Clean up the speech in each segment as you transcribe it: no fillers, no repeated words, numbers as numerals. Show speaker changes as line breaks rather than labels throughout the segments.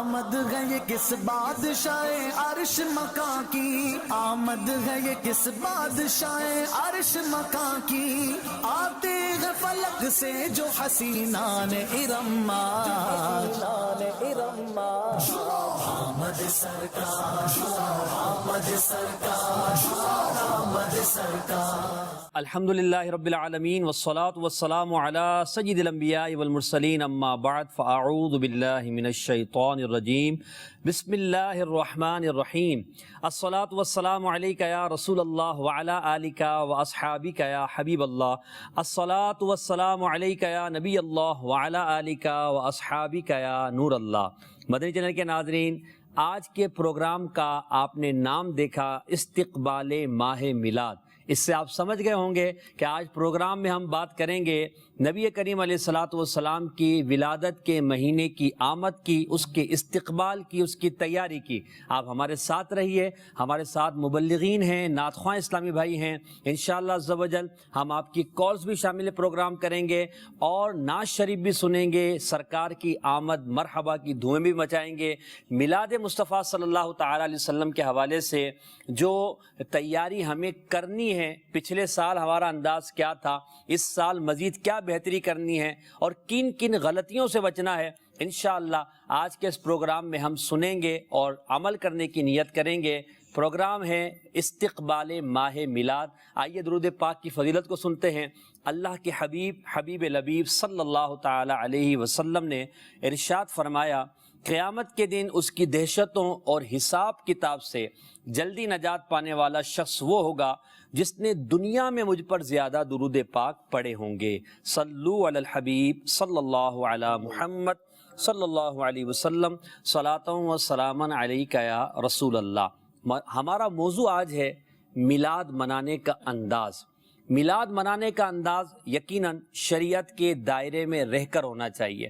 آمد ہے یہ کس بادشاہ عرش مکاں کی، آمد ہے یہ کس بادشاہ عرش مکاں کی، آتے ہیں فلک سے جو حسینان ارم آج، آمد سرکار، آمد سرکار، آمد سرکار۔
الحمدللہ رب العالمین والصلاة والسلام علی سید الانبیاء والمرسلین، اما بعد فاعوذ باللہ من الشیطان الرجیم، بسم اللہ الرحمن الرحیم۔ الصلاة والسلام علیک یا رسول اللہ وعلی آلک واصحابک یا حبیب اللہ، الصلاة والسلام علیک یا نبی اللہ وعلی آلک واصحابک یا نور اللہ۔ مدنی چینل کے ناظرین، آج کے پروگرام کا آپ نے نام دیکھا استقبال ماہ میلاد۔ اس سے آپ سمجھ گئے ہوں گے کہ آج پروگرام میں ہم بات کریں گے نبی کریم علیہ الصلاۃ والسلام کی ولادت کے مہینے کی آمد کی، اس کے استقبال کی، اس کی تیاری کی۔ آپ ہمارے ساتھ رہیے، ہمارے ساتھ مبلغین ہیں، نعت خواں اسلامی بھائی ہیں، انشاءاللہ عز و جل ہم آپ کی کالز بھی شامل پروگرام کریں گے اور نعت شریف بھی سنیں گے، سرکار کی آمد مرحبا کی دھومیں بھی مچائیں گے۔ میلاد مصطفیٰ صلی اللہ تعالیٰ علیہ وسلم کے حوالے سے جو تیاری ہمیں کرنی ہے، پچھلے سال ہمارا انداز کیا تھا، اس سال مزید کیا بہتری کرنی ہے اور کن کن غلطیوں سے بچنا ہے، انشاءاللہ آج کے اس پروگرام میں ہم سنیں گے اور عمل کرنے کی نیت کریں گے۔ پروگرام ہے استقبال ماہ میلاد۔ آئیے درود پاک کی فضیلت کو سنتے ہیں۔ اللہ کے حبیب لبیب صلی اللہ تعالی علیہ وسلم نے ارشاد فرمایا، قیامت کے دن اس کی دہشتوں اور حساب کتاب سے جلدی نجات پانے والا شخص وہ ہوگا جس نے دنیا میں مجھ پر زیادہ درود پاک پڑھے ہوں گے۔ صلو علی الحبیب صلی اللہ علی محمد صلی اللہ علیہ وسلم، صلاۃ و سلام علیک یا رسول اللہ۔ ہمارا موضوع آج ہے میلاد منانے کا انداز۔ میلاد منانے کا انداز یقیناً شریعت کے دائرے میں رہ کر ہونا چاہیے۔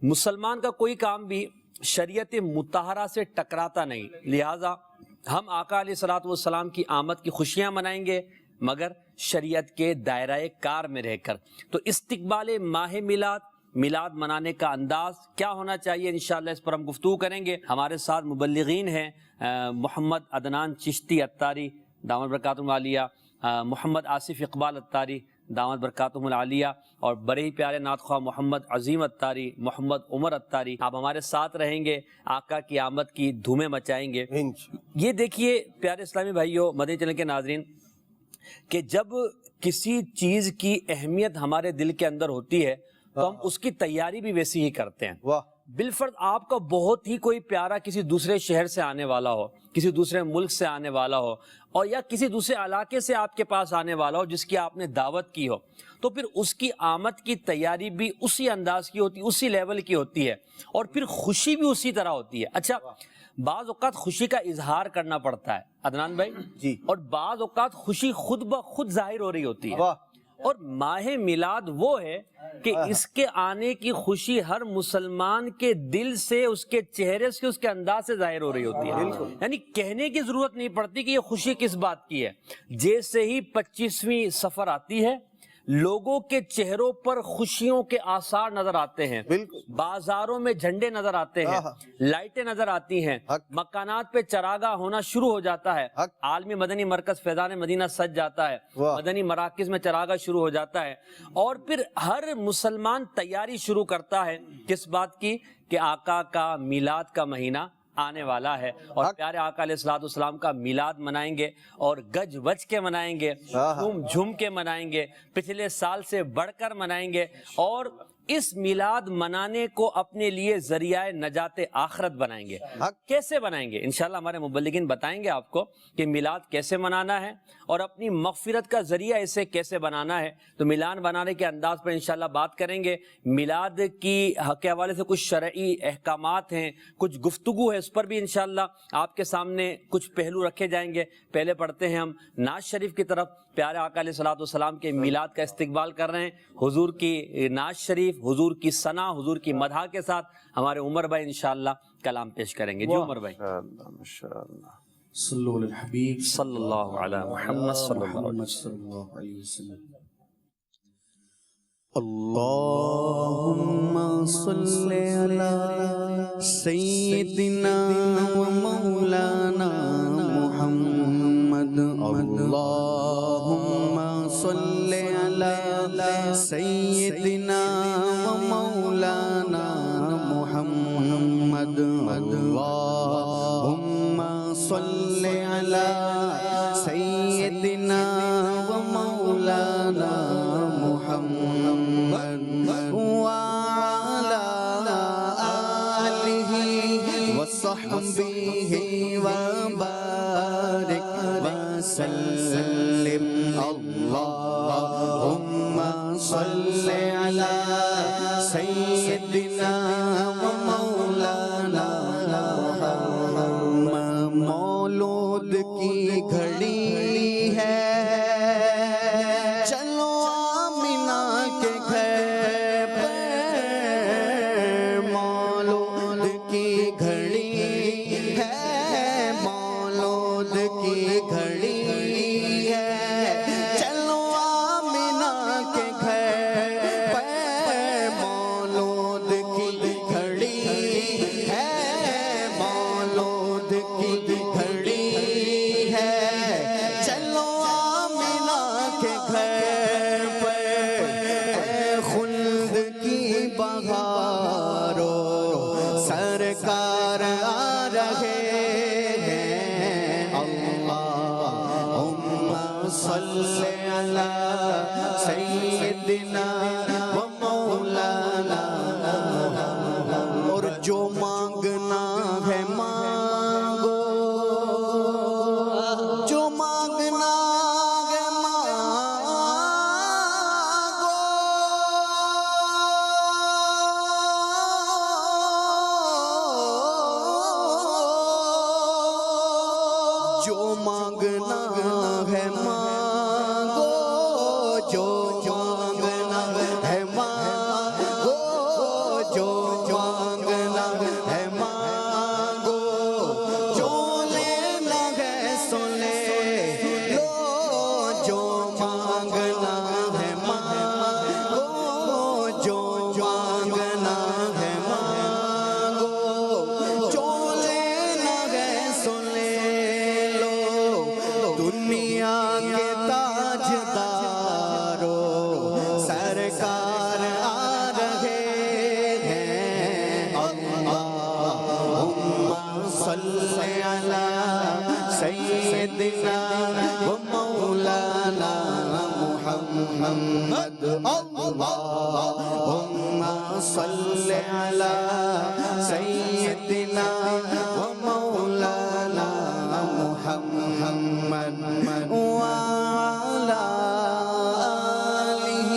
مسلمان کا کوئی کام بھی شریعت مطہرہ سے ٹکراتا نہیں، لہٰذا ہم آقا علیہ الصلوۃ والسلام کی آمد کی خوشیاں منائیں گے مگر شریعت کے دائرہ کار میں رہ کر۔ تو استقبال ماہ میلاد، میلاد منانے کا انداز کیا ہونا چاہیے، انشاءاللہ اس پر ہم گفتگو کریں گے۔ ہمارے ساتھ مبلغین ہیں محمد عدنان چشتی اتاری دامت برکاتہم العالیہ، محمد آصف اقبال اتاری دامت برکاتہم العالیہ، اور بڑے ہی پیارے نعت خواہ محمد عظیم اتاری، محمد عمر اتاری۔ آپ ہمارے ساتھ رہیں گے، آقا کی آمد کی دھومیں مچائیں گے۔ یہ دیکھیے پیارے اسلامی بھائیوں، مدنی چینل کے ناظرین، کہ جب کسی چیز کی اہمیت ہمارے دل کے اندر ہوتی ہے تو ہم اس کی تیاری بھی ویسی ہی کرتے ہیں۔ بالفرض آپ کا بہت ہی کوئی پیارا کسی دوسرے شہر سے آنے والا ہو، کسی دوسرے ملک سے آنے والا ہو، اور یا کسی دوسرے علاقے سے آپ کے پاس آنے والا ہو جس کی آپ نے دعوت کی ہو، تو پھر اس کی آمد کی تیاری بھی اسی انداز کی ہوتی ہے، اسی لیول کی ہوتی ہے، اور پھر خوشی بھی اسی طرح ہوتی ہے۔ اچھا، بعض اوقات خوشی کا اظہار کرنا پڑتا ہے عدنان بھائی جی، اور بعض اوقات خوشی خود بخود ظاہر ہو رہی ہوتی ہے۔ اور ماہ میلاد وہ ہے کہ اس کے آنے کی خوشی ہر مسلمان کے دل سے، اس کے چہرے سے، اس کے انداز سے ظاہر ہو رہی ہوتی ہے۔ یعنی کہنے کی ضرورت نہیں پڑتی کہ یہ خوشی کس بات کی ہے۔ جیسے ہی 25ویں سفر آتی ہے، لوگوں کے چہروں پر خوشیوں کے آثار نظر آتے ہیں، بازاروں میں جھنڈے نظر آتے ہیں، لائٹیں نظر آتی ہیں، مکانات پہ چراغاں ہونا شروع ہو جاتا ہے، عالمی مدنی مرکز فیضان مدینہ سج جاتا ہے، مدنی مراکز میں چراغاں شروع ہو جاتا ہے، اور پھر ہر مسلمان تیاری شروع کرتا ہے کس بات کی کہ آقا کا میلاد کا مہینہ آنے والا ہے، اور پیارے آقا علیہ الصلوۃ والسلام کا میلاد منائیں گے، اور گج وج کے منائیں گے، جھوم جھوم کے منائیں گے، پچھلے سال سے بڑھ کر منائیں گے، اور اس میلاد منانے کو اپنے لیے ذریعہ نجات آخرت بنائیں گے۔ کیسے بنائیں گے؟ انشاءاللہ ہمارے مبلغین بتائیں گے آپ کو کہ میلاد کیسے منانا ہے اور اپنی مغفرت کا ذریعہ اسے کیسے بنانا ہے۔ تو میلاد بنانے کے انداز پر انشاءاللہ بات کریں گے۔ میلاد کے حوالے سے کچھ شرعی احکامات ہیں، کچھ گفتگو ہے، اس پر بھی انشاءاللہ آپ کے سامنے کچھ پہلو رکھے جائیں گے۔ پہلے پڑھتے ہیں ہم نعت شریف کی طرف۔ پیارے آقا علیہ الصلوۃ والسلام کے میلاد کا استقبال کر رہے ہیں، حضور کی نعت شریف، حضور کی ثنا، حضور کی مدح کے ساتھ ہمارے عمر بھائی انشاءاللہ کلام پیش کریں گے۔ جی عمر بھائی،
صلو علی الحبیب
صلی اللہ علی محمد صلی اللہ علیہ وسلم۔
صلی اللہ علیہ وسلم۔ اللہم صلی علی سیدنا و مولانا محمد اللہم صلی علی سیدنا و مولانا محمد اللہم صلی علی سیدنا و مولانا محمد وعلى آله وصحبه وبارك وسلم اللهم صل على سيدنا ومولانا محمد مولود کی گھڑی ہے سرکار آ رہے ہیں اللہم صلی علی سیدنا و مولانا اور جو مانگنا ہے مانگو جو مانگنا ہے مانگو جو مانگنا ہے مانگو جو مانگنا ہے مانگو جو مانگنا ہے مانگو جو لینا ہے سو لے لو جو مانگنا ہے مانگو جو مانگنا ہے مانگو جو لینا ہے سو لے دنیا کے تاجدارو سرکار آ رہے ہیں اللہم صلی علی سیدنا و مولانا محمد اللہم صلی علی سیدنا و مولانا محمد وعلى آله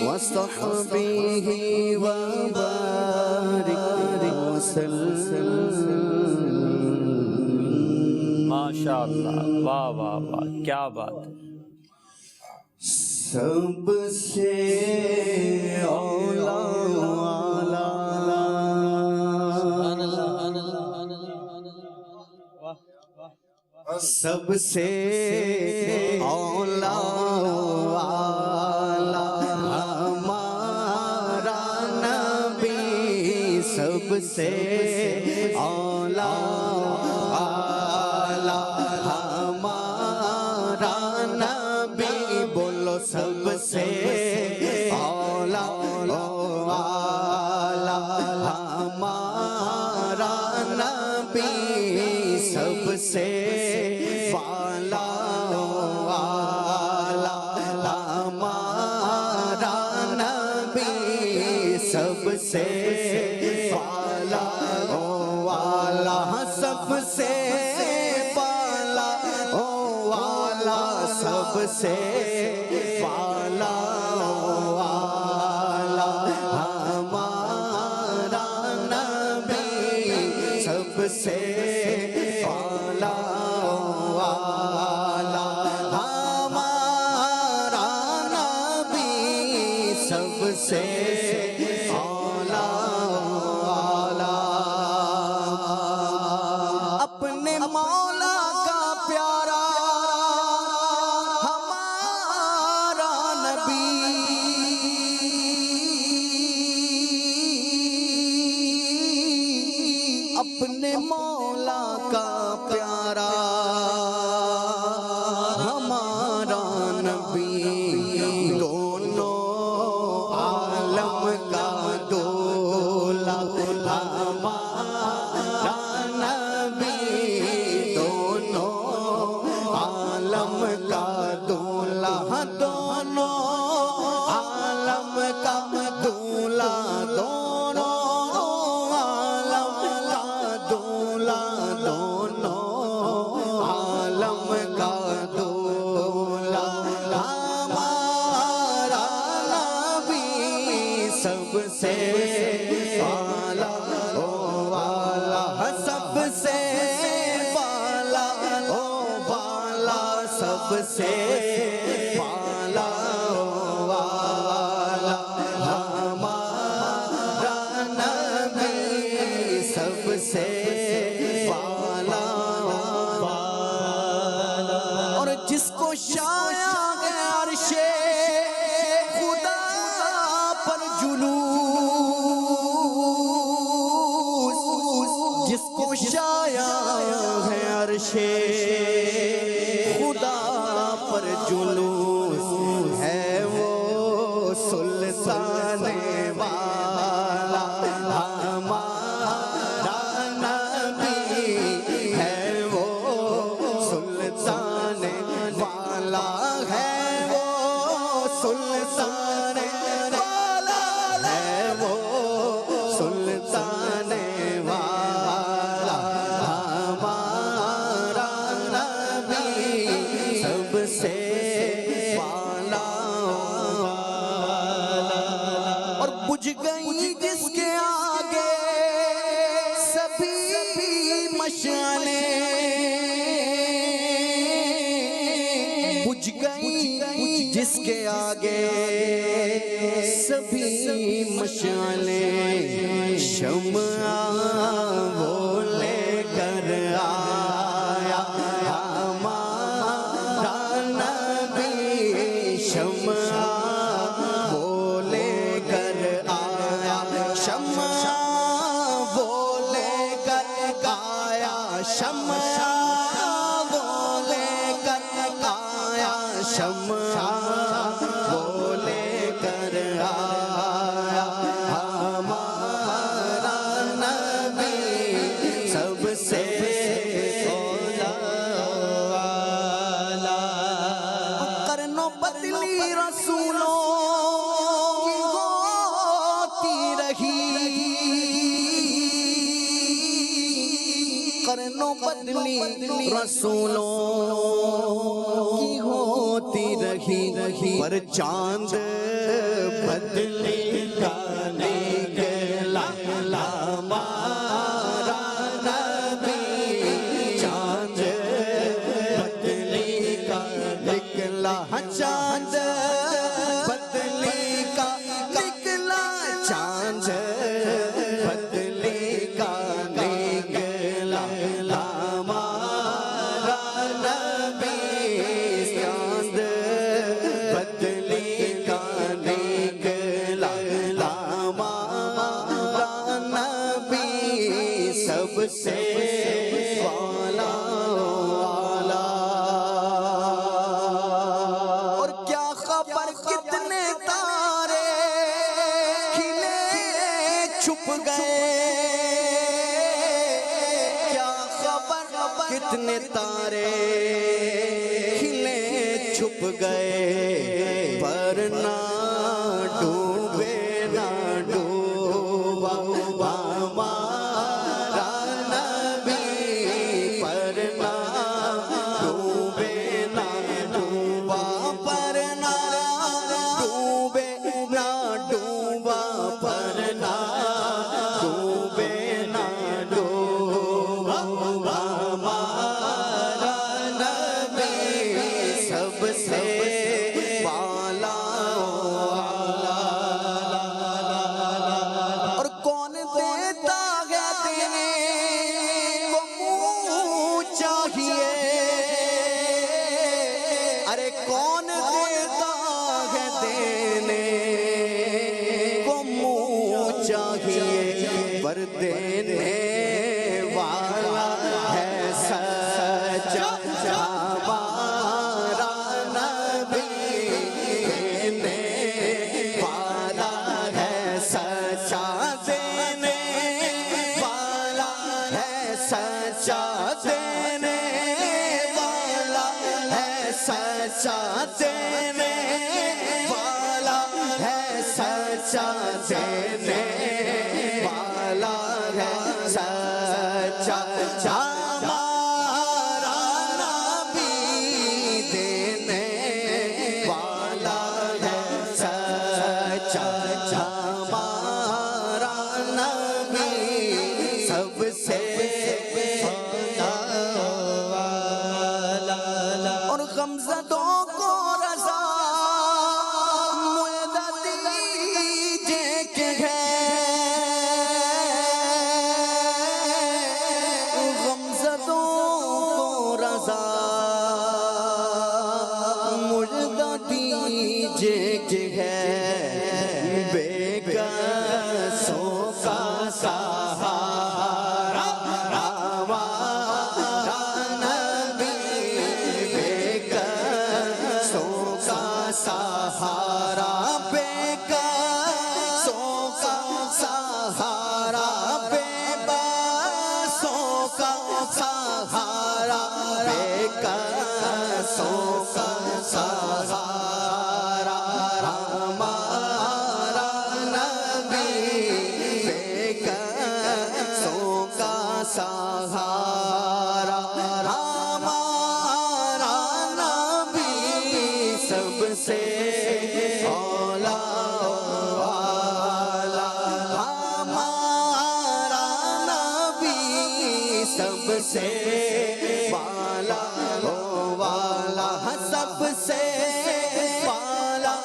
وصحبه وبارك وسلم
ماشاءاللہ واہ واہ واہ کیا بات ہے
سب سے اولا سب سے اولا والا ہمارا نبی سب سے اولا والا ہمارا نبی بولو سب سے اولا والا ہمارا نبی سب سے والا ہمارا نبی سب سے والا سب سے والا سب سے والا ہمارا نبی سب سے والا ہمارا نبی سب سے والا اپنے مولا کا پیارا ہمارا نبی اپنے مولا کا پیارا ہمارا نبی دونوں عالم کا دولا ہمارا نبی دونوں عالم کا دولا دونوں عالم کا دولا دونوں عالم کا دولا دونوں عالم کا دولا ہمارا نبی سب سے والا او والا سب سے والا او والا سب سے والا او والا ہمارا نبی سب سے والا اور جس کو شایا ہے عرش خدا پر جلوس جس کو شایا ہے عرش خدا پر جلوس ہے وہ سلطان والا ہمارا نبی ہے وہ سلطان والا ہے وہ سلطان والا ہے وہ سلطان والا ہمارا نبی سب سے والا اور بجھ گئی جس کے آگے سبھی مشعلیں بجھ گئی جس کے آگے سبھی مشعلیں شمع وہ لے کر آیا ہمارا نبی شمع وہ لے کر آیا شمع وہ لے کر آیا شمع وہ لے کر آیا شمع وہ لے کر آیا ہمارا نبی سب سے والا کرنو بدلی رسولوں کی ہوتی رہی کرنو بدلی رسولوں کی ہوتی رہی پر چاند بدلی کا نکلا ہمارا نبی چاند بدلی کا نکلا چاند بدلی کا نکلا چاند بدلی کا نکلا ہمارا نبی چاند بدلی کا نکلا ہمارا نبی سب سے والا اور کیا خبر کتنے تارے کھلے چھپ گئے کیا خبر کتنے تارے کھلے چھپ گئے پر نہ ڈوبے نہ ڈوبا ہمارا نبی پر نہ ڈوبے نہ ڈوبا پر نہ ڈوبے نہ ڈوبا پر نہ ڈوبے نہ ڈوبا ہمارا نبی سب سے والا چچا ہمارا نبی دینے والا ہے سچا ہمارا نبی سب سے اور غمزدوں کو رضا معدہ دیجے کہ ہے غمزدوں کو رضا معدہ دیجے کہ ہے بے کسوں کا سہارا ہمارا نبی بے کسوں کا سہارا بے کسوں کا سہارا بے بسوں کا سہارا بے کسوں کا سہارا ہمارا نبی بے کسوں کا سہارا ہمارا نبی سب سے اولا والا ہمارا نبی سب سے والا والا سب سے والا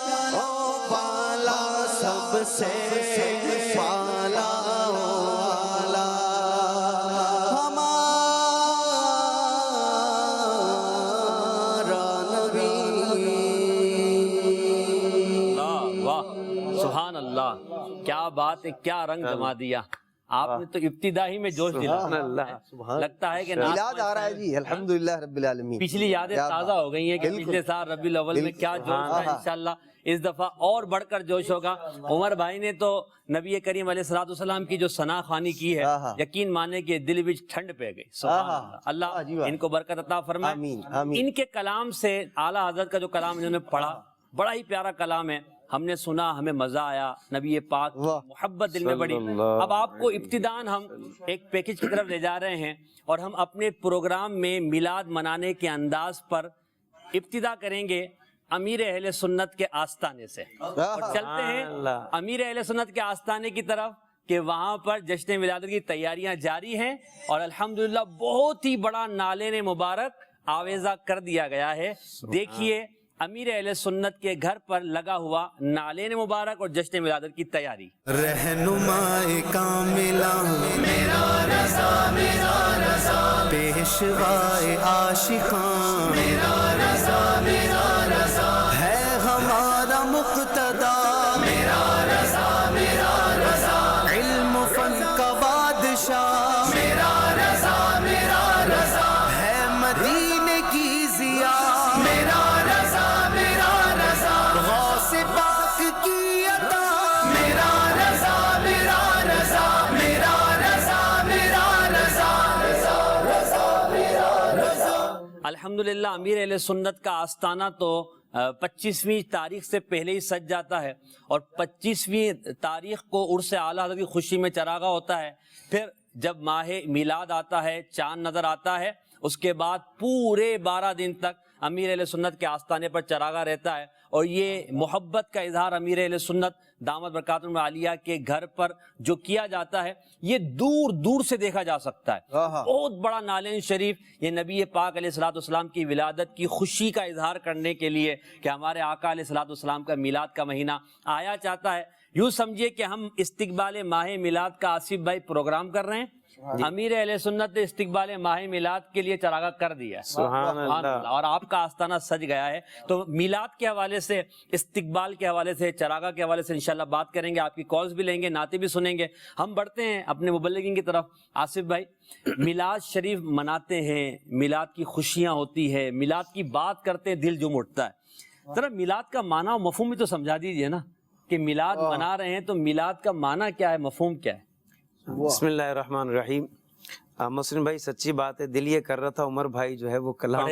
والا سب سے والا والا ہمارا نبی
اللہ واہ سبحان اللہ، کیا بات ہے، کیا رنگ جما دیا آپ نے تو ابتدا ہی میں جوش دلا. لگتا ہے کہ
میلاد آ رہا ہے جی، الحمدللہ رب العالمین.
پچھلی یادیں تازہ ہو گئی ہیں کہ پچھلے سال ربیع الاول میں کیا جوش تھا. انشاءاللہ اس دفعہ اور بڑھ کر جوش ہوگا. عمر بھائی نے تو نبی کریم علیہ الصلوۃ والسلام کی جو ثنا خوانی کی ہے، یقین مانے کہ دل وچ ٹھنڈ پہ گئی. سبحان اللہ، اللہ ان کو برکت عطا فرمائے. ان کے کلام سے اعلیٰ حضرت کا جو کلام انہوں نے پڑھا بڑا ہی پیارا کلام ہے. ہم نے سنا، ہمیں مزہ آیا، نبی پاک محبت دل میں بڑی. اب آپ کو ابتداً ہم ایک پیکج کی طرف لے جا رہے ہیں اور ہم اپنے پروگرام میں میلاد منانے کے انداز پر ابتدا کریں گے امیر اہل سنت کے آستانے سے، اور چلتے ہیں امیر اہل سنت کے آستانے کی طرف کہ وہاں پر جشن ولادت کی تیاریاں جاری ہیں اور الحمدللہ بہت ہی بڑا نالین مبارک آویزہ کر دیا گیا ہے. دیکھیے امیر اہل سنت کے گھر پر لگا ہوا نالین مبارک اور جشن ولادت کی تیاری.
رہنمائے کاملہ میرا رضا میرا رضا، پیشوائے عاشقاں میرا رضا میرا رضا، ہے ہمارا مقتدا میرا رضا میرا رضا، علم و فن کا بادشاہ میرا رضا میرا رضا، ہے مدینے کی ضیا میرا رضا میرا رضا، غوث پاک کی عطا میرا رضا میرا رضا، میرا رضا میرا رضا، رضا رضا میرا رضا.
الحمدللہ امیر اہل سنت کا آستانہ تو 25ویں تاریخ سے پہلے ہی سج جاتا ہے اور 25ویں تاریخ کو عرس اعلیٰ حضرت کی خوشی میں چراغا ہوتا ہے. پھر جب ماہ میلاد آتا ہے، چاند نظر آتا ہے، اس کے بعد پورے 12 دن تک امیر اہل سنت کے آستانے پر چراغا رہتا ہے. اور یہ محبت کا اظہار امیر اہل سنت دامت برکاتہم العالیہ کے گھر پر جو کیا جاتا ہے یہ دور دور سے دیکھا جا سکتا ہے. بہت بڑا نالین شریف یہ نبی پاک علیہ الصلوۃ والسلام کی ولادت کی خوشی کا اظہار کرنے کے لیے کہ ہمارے آقا علیہ الصلوۃ والسلام کا میلاد کا مہینہ آیا چاہتا ہے. یوں سمجھیے کہ ہم استقبال ماہ میلاد کا آصف بھائی پروگرام کر رہے ہیں. امیر اہل سنت نے استقبال ماہ میلاد کے لیے چراغا کر دیا. سبحان اللہ. اور آپ کا آستانہ سج گیا ہے. تو میلاد کے حوالے سے، استقبال کے حوالے سے، چراغا کے حوالے سے انشاءاللہ بات کریں گے. آپ کی کالز بھی لیں گے، نعتیں بھی سنیں گے. ہم بڑھتے ہیں اپنے مبلغین کی طرف. آصف بھائی، میلاد شریف مناتے ہیں، میلاد کی خوشیاں ہوتی ہے، میلاد کی بات کرتے ہیں دل جم اٹھتا ہے. ذرا میلاد کا معنی و مفہوم بھی تو سمجھا دیجئے نا کہ میلاد منا رہے ہیں تو میلاد کا معنی کیا ہے، مفہوم کیا ہے؟
بسم اللہ الرحمن الرحیم. مسلم بھائی سچی بات ہے، دل یہ کر رہا تھا عمر بھائی جو ہے وہ کلام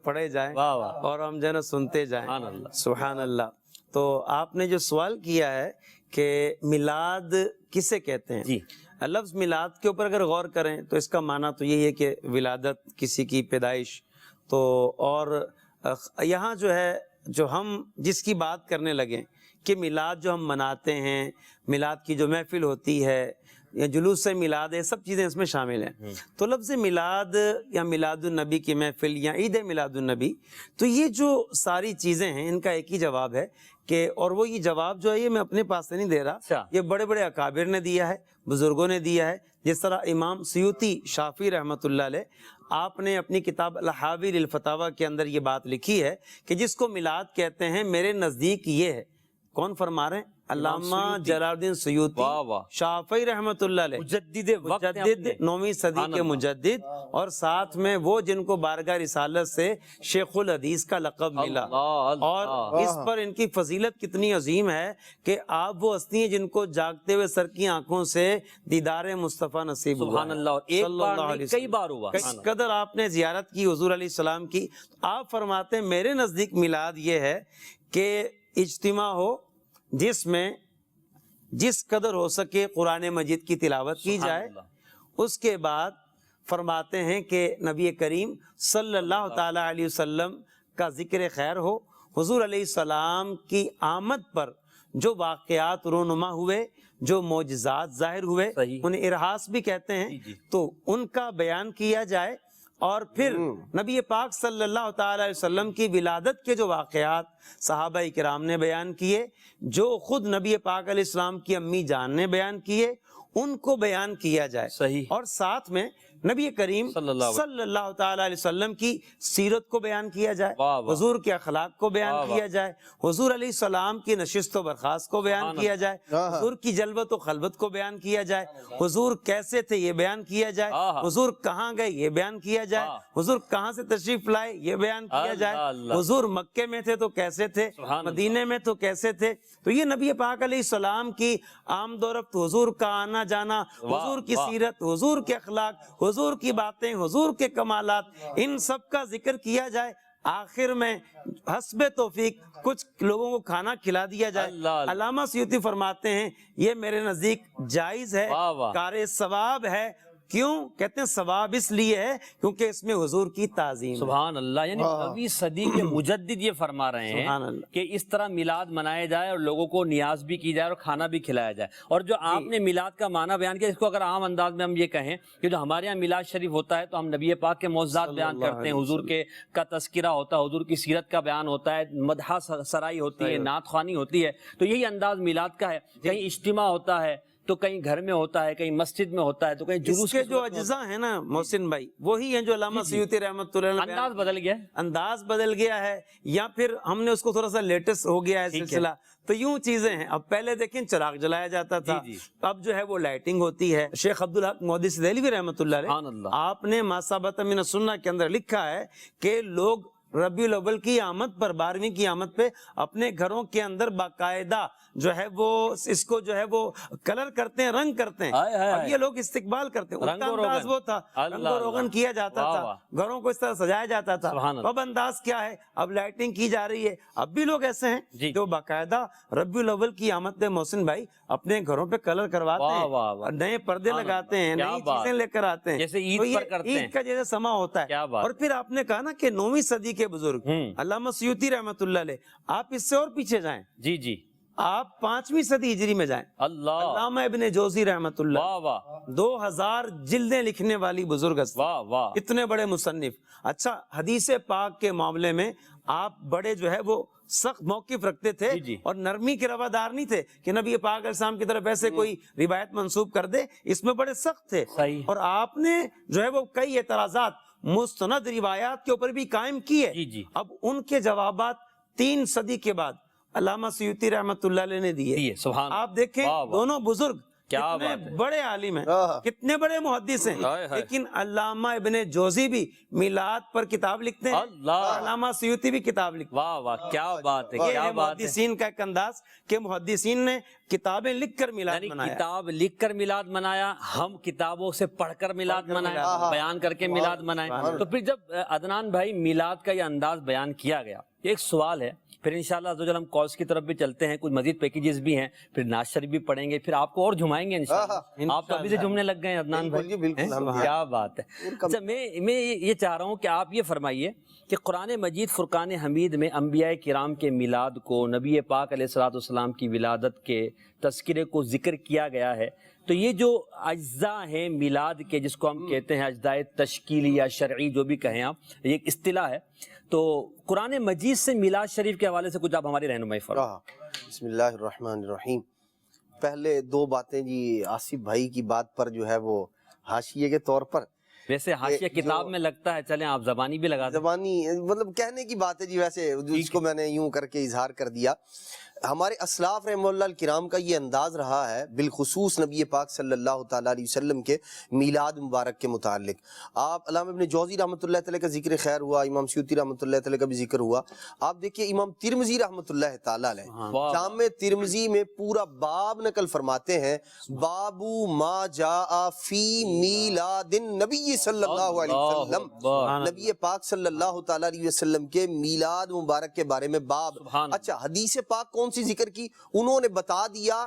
پڑھے جائیں اور ہم جو ہے نا سنتے جائیں. سبحان اللہ. تو آپ نے جو سوال کیا ہے کہ میلاد کسے کہتے ہیں، لفظ میلاد کے اوپر اگر غور کریں تو اس کا معنی تو یہی ہے کہ ولادت، کسی کی پیدائش. تو اور یہاں جو ہے جو ہم جس کی بات کرنے لگیں کہ میلاد جو ہم مناتے ہیں، میلاد کی جو محفل ہوتی ہے یا جلوس میلاد ہے، سب چیزیں اس میں شامل ہیں. تو لفظ میلاد یا میلاد النبی کی محفل یا عید میلاد النبی، تو یہ جو ساری چیزیں ہیں ان کا ایک ہی جواب ہے کہ، اور وہ یہ جواب جو ہے یہ میں اپنے پاس سے نہیں دے رہا، یہ بڑے بڑے اکابر نے دیا ہے، بزرگوں نے دیا ہے. جس طرح امام سیوطی شافعی رحمۃ اللہ علیہ، آپ نے اپنی کتاب الحاوی للفتاوی کے اندر یہ بات لکھی ہے کہ جس کو میلاد کہتے ہیں میرے نزدیک یہ ہے. کون فرما رہے ہیں؟ علامہ جلال الدین سیوطی شافعی رحمۃ اللہ علیہ، مجدد 9ویں صدی کے مجدد، اور ساتھ میں وہ جن کو بارگاہ رسالت سے شیخ الحدیث کا لقب ملا. اور اس پر ان کی فضیلت کتنی عظیم ہے کہ آپ وہ ہستی ہیں جن کو جاگتے ہوئے سر کی آنکھوں سے دیدار مصطفیٰ نصیب ہوا.
سبحان اللہ. ایک بار نہیں کئی بار ہوا.
کس قدر آپ نے زیارت کی حضور علیہ السلام کی. آپ فرماتے ہیں میرے نزدیک میلاد یہ ہے کہ اجتماع ہو جس میں جس قدر ہو سکے قرآن مجید کی تلاوت کی جائے. اس کے بعد فرماتے ہیں کہ نبی کریم صلی اللہ تعالی علیہ وسلم کا ذکر خیر ہو. حضور علیہ السلام کی آمد پر جو واقعات رونما ہوئے، جو معجزات ظاہر ہوئے، انہیں ارہاس بھی کہتے ہیں، تو ان کا بیان کیا جائے. اور پھر نبی پاک صلی اللہ تعالی علیہ وسلم کی ولادت کے جو واقعات صحابہ کرام نے بیان کیے، جو خود نبی پاک علیہ السلام کی امی جان نے بیان کیے، ان کو بیان کیا جائے. اور ساتھ میں نبی کریم صلی اللہ تعالی علیہ وسلم کی سیرت کو بیان کیا جائے، حضور کے اخلاق کو بیان کیا جائے، حضور علیہ السلام کی نشست و برخاست کو بیان کیا جائے، حضور کی جلوت و خلوت کو بیان کیا جائے، حضور کیسے تھے یہ بیان کیا جائے، حضور کہاں گئے یہ بیان کیا جائے، حضور کہاں سے تشریف لائے یہ بیان کیا جائے، حضور مکے میں تھے تو کیسے تھے، مدینے میں تو کیسے تھے. تو یہ نبی پاک علیہ السلام کی آمد و رفت، حضور کا آنا جانا، حضور کی سیرت، حضور کے اخلاق، حضور کی باتیں، حضور کے کمالات، ان سب کا ذکر کیا جائے. آخر میں حسب توفیق کچھ لوگوں کو کھانا کھلا دیا جائے. علامہ سیوطی فرماتے ہیں یہ میرے نزدیک جائز ہے، کار ثواب ہے. کیوں کہتے ہیں ثواب؟ اس لیے ہے کیونکہ اس میں حضور کی تعظیم.
سبحان اللہ. یعنی 9ویں صدی کے مجدد یہ فرما رہے ہیں کہ اس طرح میلاد منایا جائے اور لوگوں کو نیاز بھی کی جائے اور کھانا بھی کھلایا جائے. اور جو آپ نے میلاد کا معنی بیان کیا، اس کو اگر عام انداز میں ہم یہ کہیں کہ جو ہمارے یہاں میلاد شریف ہوتا ہے تو ہم نبی پاک کے معجزات بیان کرتے ہیں، حضور کے کا تذکرہ ہوتا ہے، حضور کی سیرت کا بیان ہوتا ہے، مدح سرائی ہوتی ہے، نعت خوانی ہوتی ہے. تو یہی انداز میلاد کا ہے. کہیں اجتماع ہوتا ہے تو کہیں گھر میں ہوتا ہے، کہیں مسجد میں ہوتا ہے، تو کہیں جلوس
کے جو اجزاء ہیں نا محسن بھائی، وہی ہیں جو علامہ سیوطی رحمۃ اللہ علیہ. انداز بدل گیا ہے یا پھر ہم نے اس کو تھوڑا سا لیٹسٹ ہو گیا ہے سلسلہ. تو یوں چیزیں ہیں. اب پہلے دیکھیں چراغ جلایا جاتا تھا، اب جو ہے وہ لائٹنگ ہوتی ہے. شیخ عبدالحق محدث دہلوی رحمۃ اللہ علیہ، آپ نے ما ثبت من السنہ کے اندر لکھا ہے کہ لوگ ربیع الاول کی آمد پر، 12ویں کی آمد پہ اپنے گھروں کے اندر باقاعدہ جو ہے وہ اس کو جو ہے وہ کلر کرتے ہیں، رنگ کرتے ہیں. اب یہ لوگ استقبال کرتے ہیں. ان کا انداز وہ تھا، رنگ و روغن کیا جاتا تھا، گھروں کو اس طرح سجایا جاتا تھا. اب انداز کیا ہے؟ اب لائٹنگ کی جا رہی ہے. اب بھی لوگ ایسے ہیں جو باقاعدہ ربیع الاول کی آمد پہ محسن بھائی اپنے گھروں پہ کلر کرواتے ہیں، نئے پردے لگاتے ہیں، نئی چیزیں لے کر آتے ہیں.
جیسے عید
کا جیسے سما ہوتا ہے. اور پھر آپ نے کہا نا کہ 9ویں صدی کے بزرگ علامہ سیوطی رحمۃ اللہ علیہ، آپ اس سے اور پیچھے جائیں، آپ 5ویں صدی ہجری میں جائیں. علامہ ابن جوزی رحمۃ اللہ 2000 جلدیں لکھنے والی بزرگ، اتنے بڑے مصنف. اچھا، حدیث پاک کے معاملے میں آپ بڑے جو ہے وہ سخت موقف رکھتے تھے اور نرمی کے روادار نہیں تھے کہ نبی پاک علیہ السلام کی طرف ایسے کوئی روایت منسوب کر دے. اس میں بڑے سخت تھے. اور آپ نے جو ہے وہ کئی اعتراضات مستند روایات کے اوپر بھی قائم کیے. اب ان کے جوابات 3 صدی کے بعد علامہ سیوطی رحمۃ اللہ علیہ نے دیے. آپ دیکھیں دونوں بزرگ کتنے بڑے عالم ہیں، کتنے بڑے محدث ہیں، لیکن علامہ ابن جوزی بھی میلاد پر کتاب لکھتے ہیں، علامہ سیوطی بھی کتاب لکھتے ہیں.
واہ واہ، کیا بات ہے،
یہ محدثین کا ایک انداز کہ محدثین نے کتابیں لکھ کر میلاد منایا.
کتاب لکھ کر میلاد منایا، ہم کتابوں سے پڑھ کر میلاد منایا، بیان کر کے میلاد منائے. تو پھر جب عدنان بھائی میلاد کا یہ انداز بیان کیا گیا، ایک سوال ہے، پھر انشاءاللہ عزوجل ہم کالز کی طرف بھی چلتے ہیں، کچھ مزید پیکیجز بھی ہیں، پھر ناز شریف بھی پڑھیں گے، پھر آپ کو اور جھمائیں گے انشاءاللہ۔ آپ تو ابھی سے جھومنے لگ گئے ہیں عدنان بھائی، کیا بات ہے۔ اچھا میں یہ چاہ رہا ہوں کہ آپ یہ فرمائیے کہ قرآن مجید فرقان حمید میں انبیاء کرام کے میلاد کو، نبی پاک علیہ الصلوۃ والسلام کی ولادت کے تذکرے کو ذکر کیا گیا ہے، تو یہ جو اجزاء ہیں میلاد کے، جس کو ہم کہتے ہیں اجزاء تشکیلی یا شرعی، جو بھی کہیں آپ، یہ ایک اصطلاح ہے، تو قرآن مجید سے میلاد شریف کے حوالے سے کچھ آپ ہماری رہنمائی فرمائیں۔
بسم اللہ الرحمن الرحیم۔ پہلے دو باتیں جی آصف بھائی کی بات پر جو ہے وہ حاشیے کے طور پر،
ویسے حاشیہ کتاب میں لگتا ہے، چلیں آپ زبانی بھی لگا دیں۔
زبانی مطلب کہنے کی بات ہے جی، ویسے اس کو میں نے یوں کر کے اظہار کر دیا۔ ہمارے اسلاف رحمہ اللہ الکرام کا یہ انداز رہا ہے، بالخصوص نبی پاک صلی اللہ تعالیٰ علیہ وسلم کے میلاد مبارک کے متعلق۔ آپ علامہ ابن جوزی رحمۃ اللہ تعالیٰ کا ذکر خیر ہوا، امام سیوطی رحمۃ اللہ تعالیٰ کا بھی ذکر ہوا۔ آپ دیکھیے امام ترمذی رحمۃ اللہ تعالیٰ علیہ جامع ترمذی میں پورا باب نقل فرماتے ہیں، بابو ما جاء فی میلاد النبی صلی اللہ علیہ وسلم، نبی پاک صلی اللہ تعالیٰ علیہ وسلم کے میلاد مبارک کے بارے میں باب۔ اچھا حدیث پاک کون سی ذکر کی؟ انہوں نے بتا دیا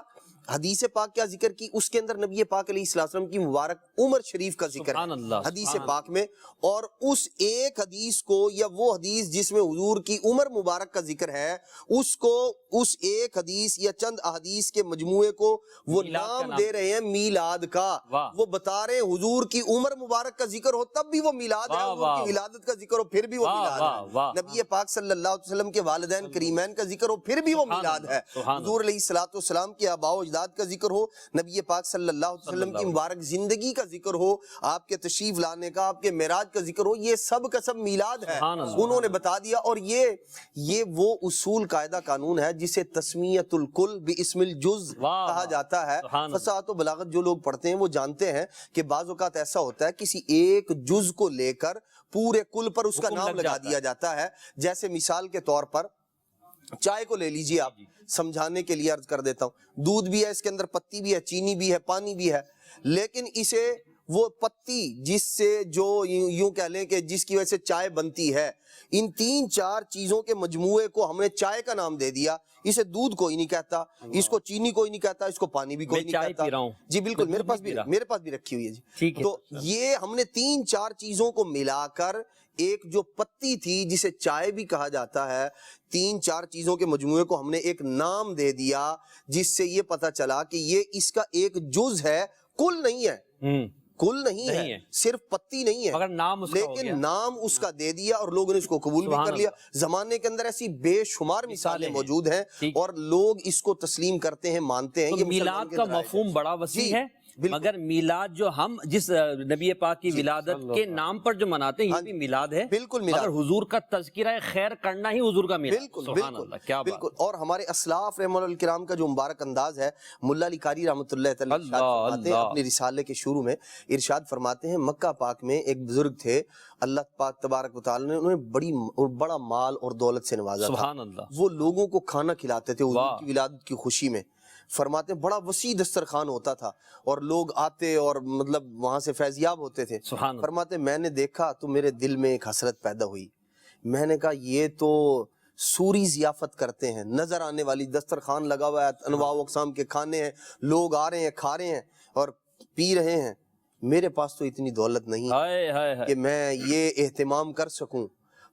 حدیث پاک کیا ذکر کی، اس کے اندر نبی پاک علیہ السلام کی مبارک عمر شریف کا ذکر ہے حدیث پاک میں، اور اس ایک حدیث کو، یا وہ حدیث جس میں حضور کی عمر مبارک کا ذکر ہے، اس کو، اس ایک حدیث یا چند احادیث کے مجموعے کو وہ نام دے رہے ہیں میلاد کا۔ وہ بتا رہے ہیں حضور کی عمر مبارک کا ذکر ہو تب بھی وہ میلاد ہے، حضور کی ولادت کا ذکر ہو پھر بھی وہ میلاد ہے، نبی پاک صلی اللہ علیہ وسلم کے والدین کریمین کا ذکر ہو پھر بھی وہ میلاد ہے، حضور علیہ الصلوۃ والسلام کے آباء و اجداد کا ذکر ہو، نبی پاک صلی اللہ علیہ وسلم کی مبارک زندگی کا ذکر ہو، آپ کے تشریف لانے کا، آپ کے معراج کا ذکر ہو، یہ سب کا سب میلاد ہے، انہوں نے بتا دیا۔ اور یہ وہ اصول قاعدہ قانون ہے جسے تسمیت الکل باسم الجز کہا جاتا ہے۔ فصاحت و بلاغت جو لوگ پڑھتے ہیں وہ جانتے ہیں کہ بعض اوقات ایسا ہوتا ہے کسی ایک جز کو لے کر پورے کل پر اس کا نام لگا دیا جاتا ہے۔ جیسے مثال کے طور پر چائے کو لے لیجیے، آپ سمجھانے کے لیے عرض کر دیتا ہوں، دودھ بھی ہے اس کے اندر، پتی بھی ہے، چینی بھی ہے، پانی بھی ہے، لیکن اسے وہ پتی جس سے جو یوں کہہ لیں کہ جس کی وجہ سے چائے بنتی ہے، ان تین چار چیزوں کے مجموعے کو ہم نے چائے کا نام دے دیا۔ اسے دودھ کوئی نہیں کہتا، اس کو چینی کوئی نہیں کہتا، اس کو پانی بھی کوئی نہیں کہتا۔ جی بالکل، میرے پاس بھی رکھی ہوئی ہے جی۔ تو یہ ہم نے تین چار چیزوں کو ملا کر ایک جو پتی تھی جسے چائے بھی کہا جاتا ہے، تین چار چیزوں کے مجموعے کو ہم نے ایک نام دے دیا، جس سے یہ پتا چلا کہ یہ اس کا ایک جز ہے، کل نہیں ہے، کل نہیں ہے، صرف پتی نہیں ہے، لیکن نام اس کا دے دیا اور لوگوں نے اس کو قبول بھی کر لیا۔ زمانے کے اندر ایسی بے شمار مثالیں موجود ہیں اور لوگ اس کو تسلیم کرتے ہیں، مانتے ہیں۔
میلاد کا مفہوم بڑا وسیع ہے، مگر میلاد جو ہم جس نبی پاک کی ولادت کے نام پر جو مناتے ہیں یہ بھی میلاد ہے،
بالکل،
مگر حضور کا تذکرہ خیر کرنا ہی حضور کا میلاد۔
بالکل۔ اور ہمارے اسلاف رحمہ اللہ الکرام کا جو مبارک انداز ہے، ملا علی قاری رحمۃ اللہ تعالی اپنے رسالے کے شروع میں ارشاد فرماتے ہیں، مکہ پاک میں ایک بزرگ تھے، اللہ پاک تبارک و تعالی نے انہیں بڑا مال اور دولت سے نوازا تھا۔ وہ لوگوں کو کھانا کھلاتے تھے حضور کی ولادت کی خوشی میں۔ فرماتے ہیں بڑا وسیع دسترخوان ہوتا تھا اور لوگ آتے اور مطلب وہاں سے فیضیاب ہوتے تھے۔ فرماتے ہیں میں نے دیکھا تو میرے دل میں ایک حسرت پیدا ہوئی، میں نے کہا یہ تو سوری ضیافت کرتے ہیں، نظر آنے والی دسترخوان لگا ہوا ہے، انواع و اقسام کے کھانے ہیں، لوگ آ رہے ہیں، کھا رہے ہیں اور پی رہے ہیں، میرے پاس تو اتنی دولت نہیں کہ میں یہ اہتمام کر سکوں۔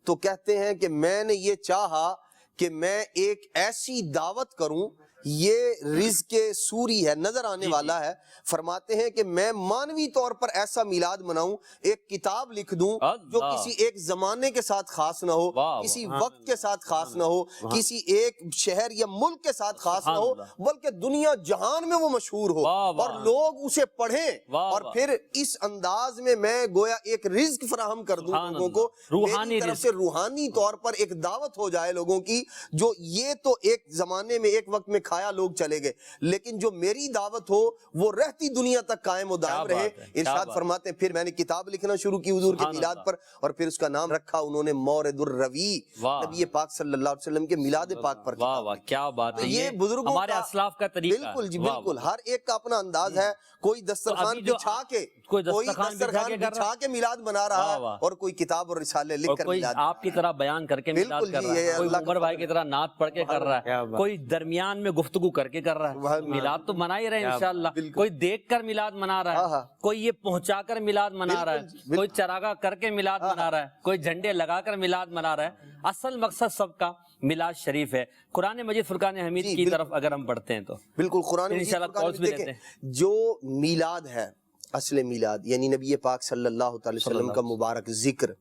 تو کہتے ہیں کہ میں نے یہ چاہا کہ میں ایک ایسی دعوت کروں، یہ رزق سوری ہے، نظر آنے والا ہے۔ فرماتے ہیں کہ میں مانوی طور پر ایسا میلاد مناؤں، ایک کتاب لکھ دوں جو کسی ایک زمانے کے ساتھ خاص نہ ہو، کسی وقت کے ساتھ خاص نہ ہو، کسی ایک شہر یا ملک کے ساتھ خاص نہ ہو، بلکہ دنیا جہان میں وہ مشہور ہو اور لوگ اسے پڑھیں، اور پھر اس انداز میں میں گویا ایک رزق فراہم کر دوں لوگوں کو، میری طرف سے روحانی طور پر ایک دعوت ہو جائے لوگوں کی، جو یہ تو ایک زمانے میں ایک وقت میں دکھایا لوگ چلے گئے، لیکن جو میری دعوت ہو وہ رہتی دنیا تک قائم و دائم رہے۔ ارشاد فرماتے ہیں پھر میں نے کتاب لکھنا شروع کی حضور کے میلاد پر، اور پھر اس کا نام رکھا انہوں نے مورد الروی، نبی پاک صلی اللہ علیہ وسلم کے میلاد پاک پر۔
واہ واہ کیا بات ہے،
یہ بزرگوں
ہمارے اسلاف کا طریقہ ہے۔
بالکل جی بالکل، ہر ایک کا اپنا انداز ہے، کوئی دسترخوان بچھا کے بچھا کے میلاد منا رہا ہے، اور کوئی کتاب اور رسالے لکھ کر
کوئی
میلاد،
آپ کی طرح بیان کر کے میلاد کر رہا ہے، کوئی عمر بھائی کی طرح نعت پڑھ کے کر رہا ہے، کوئی درمیان میں گفتگو کر کے کر رہا ہے۔ میلاد تو منا ہی رہے ہیں انشاءاللہ، کوئی دیکھ کر میلاد منا رہا ہے، کوئی یہ پہنچا کر میلاد منا رہا ہے، کوئی چراغاں کر کے میلاد منا رہا ہے، کوئی جھنڈے لگا کر میلاد منا رہا ہے۔ اصل مقصد سب کا میلاد شریف ہے۔ قرآن مجید فرقان حمید کی طرف اگر ہم پڑھتے ہیں تو
بالکل قرآن مجید
انشاءاللہ کالز بھی لیتے ہیں۔
جو میلاد ہے، اصل میلاد یعنی نبی پاک صلی اللہ علیہ وسلم کا مبارک ذکر،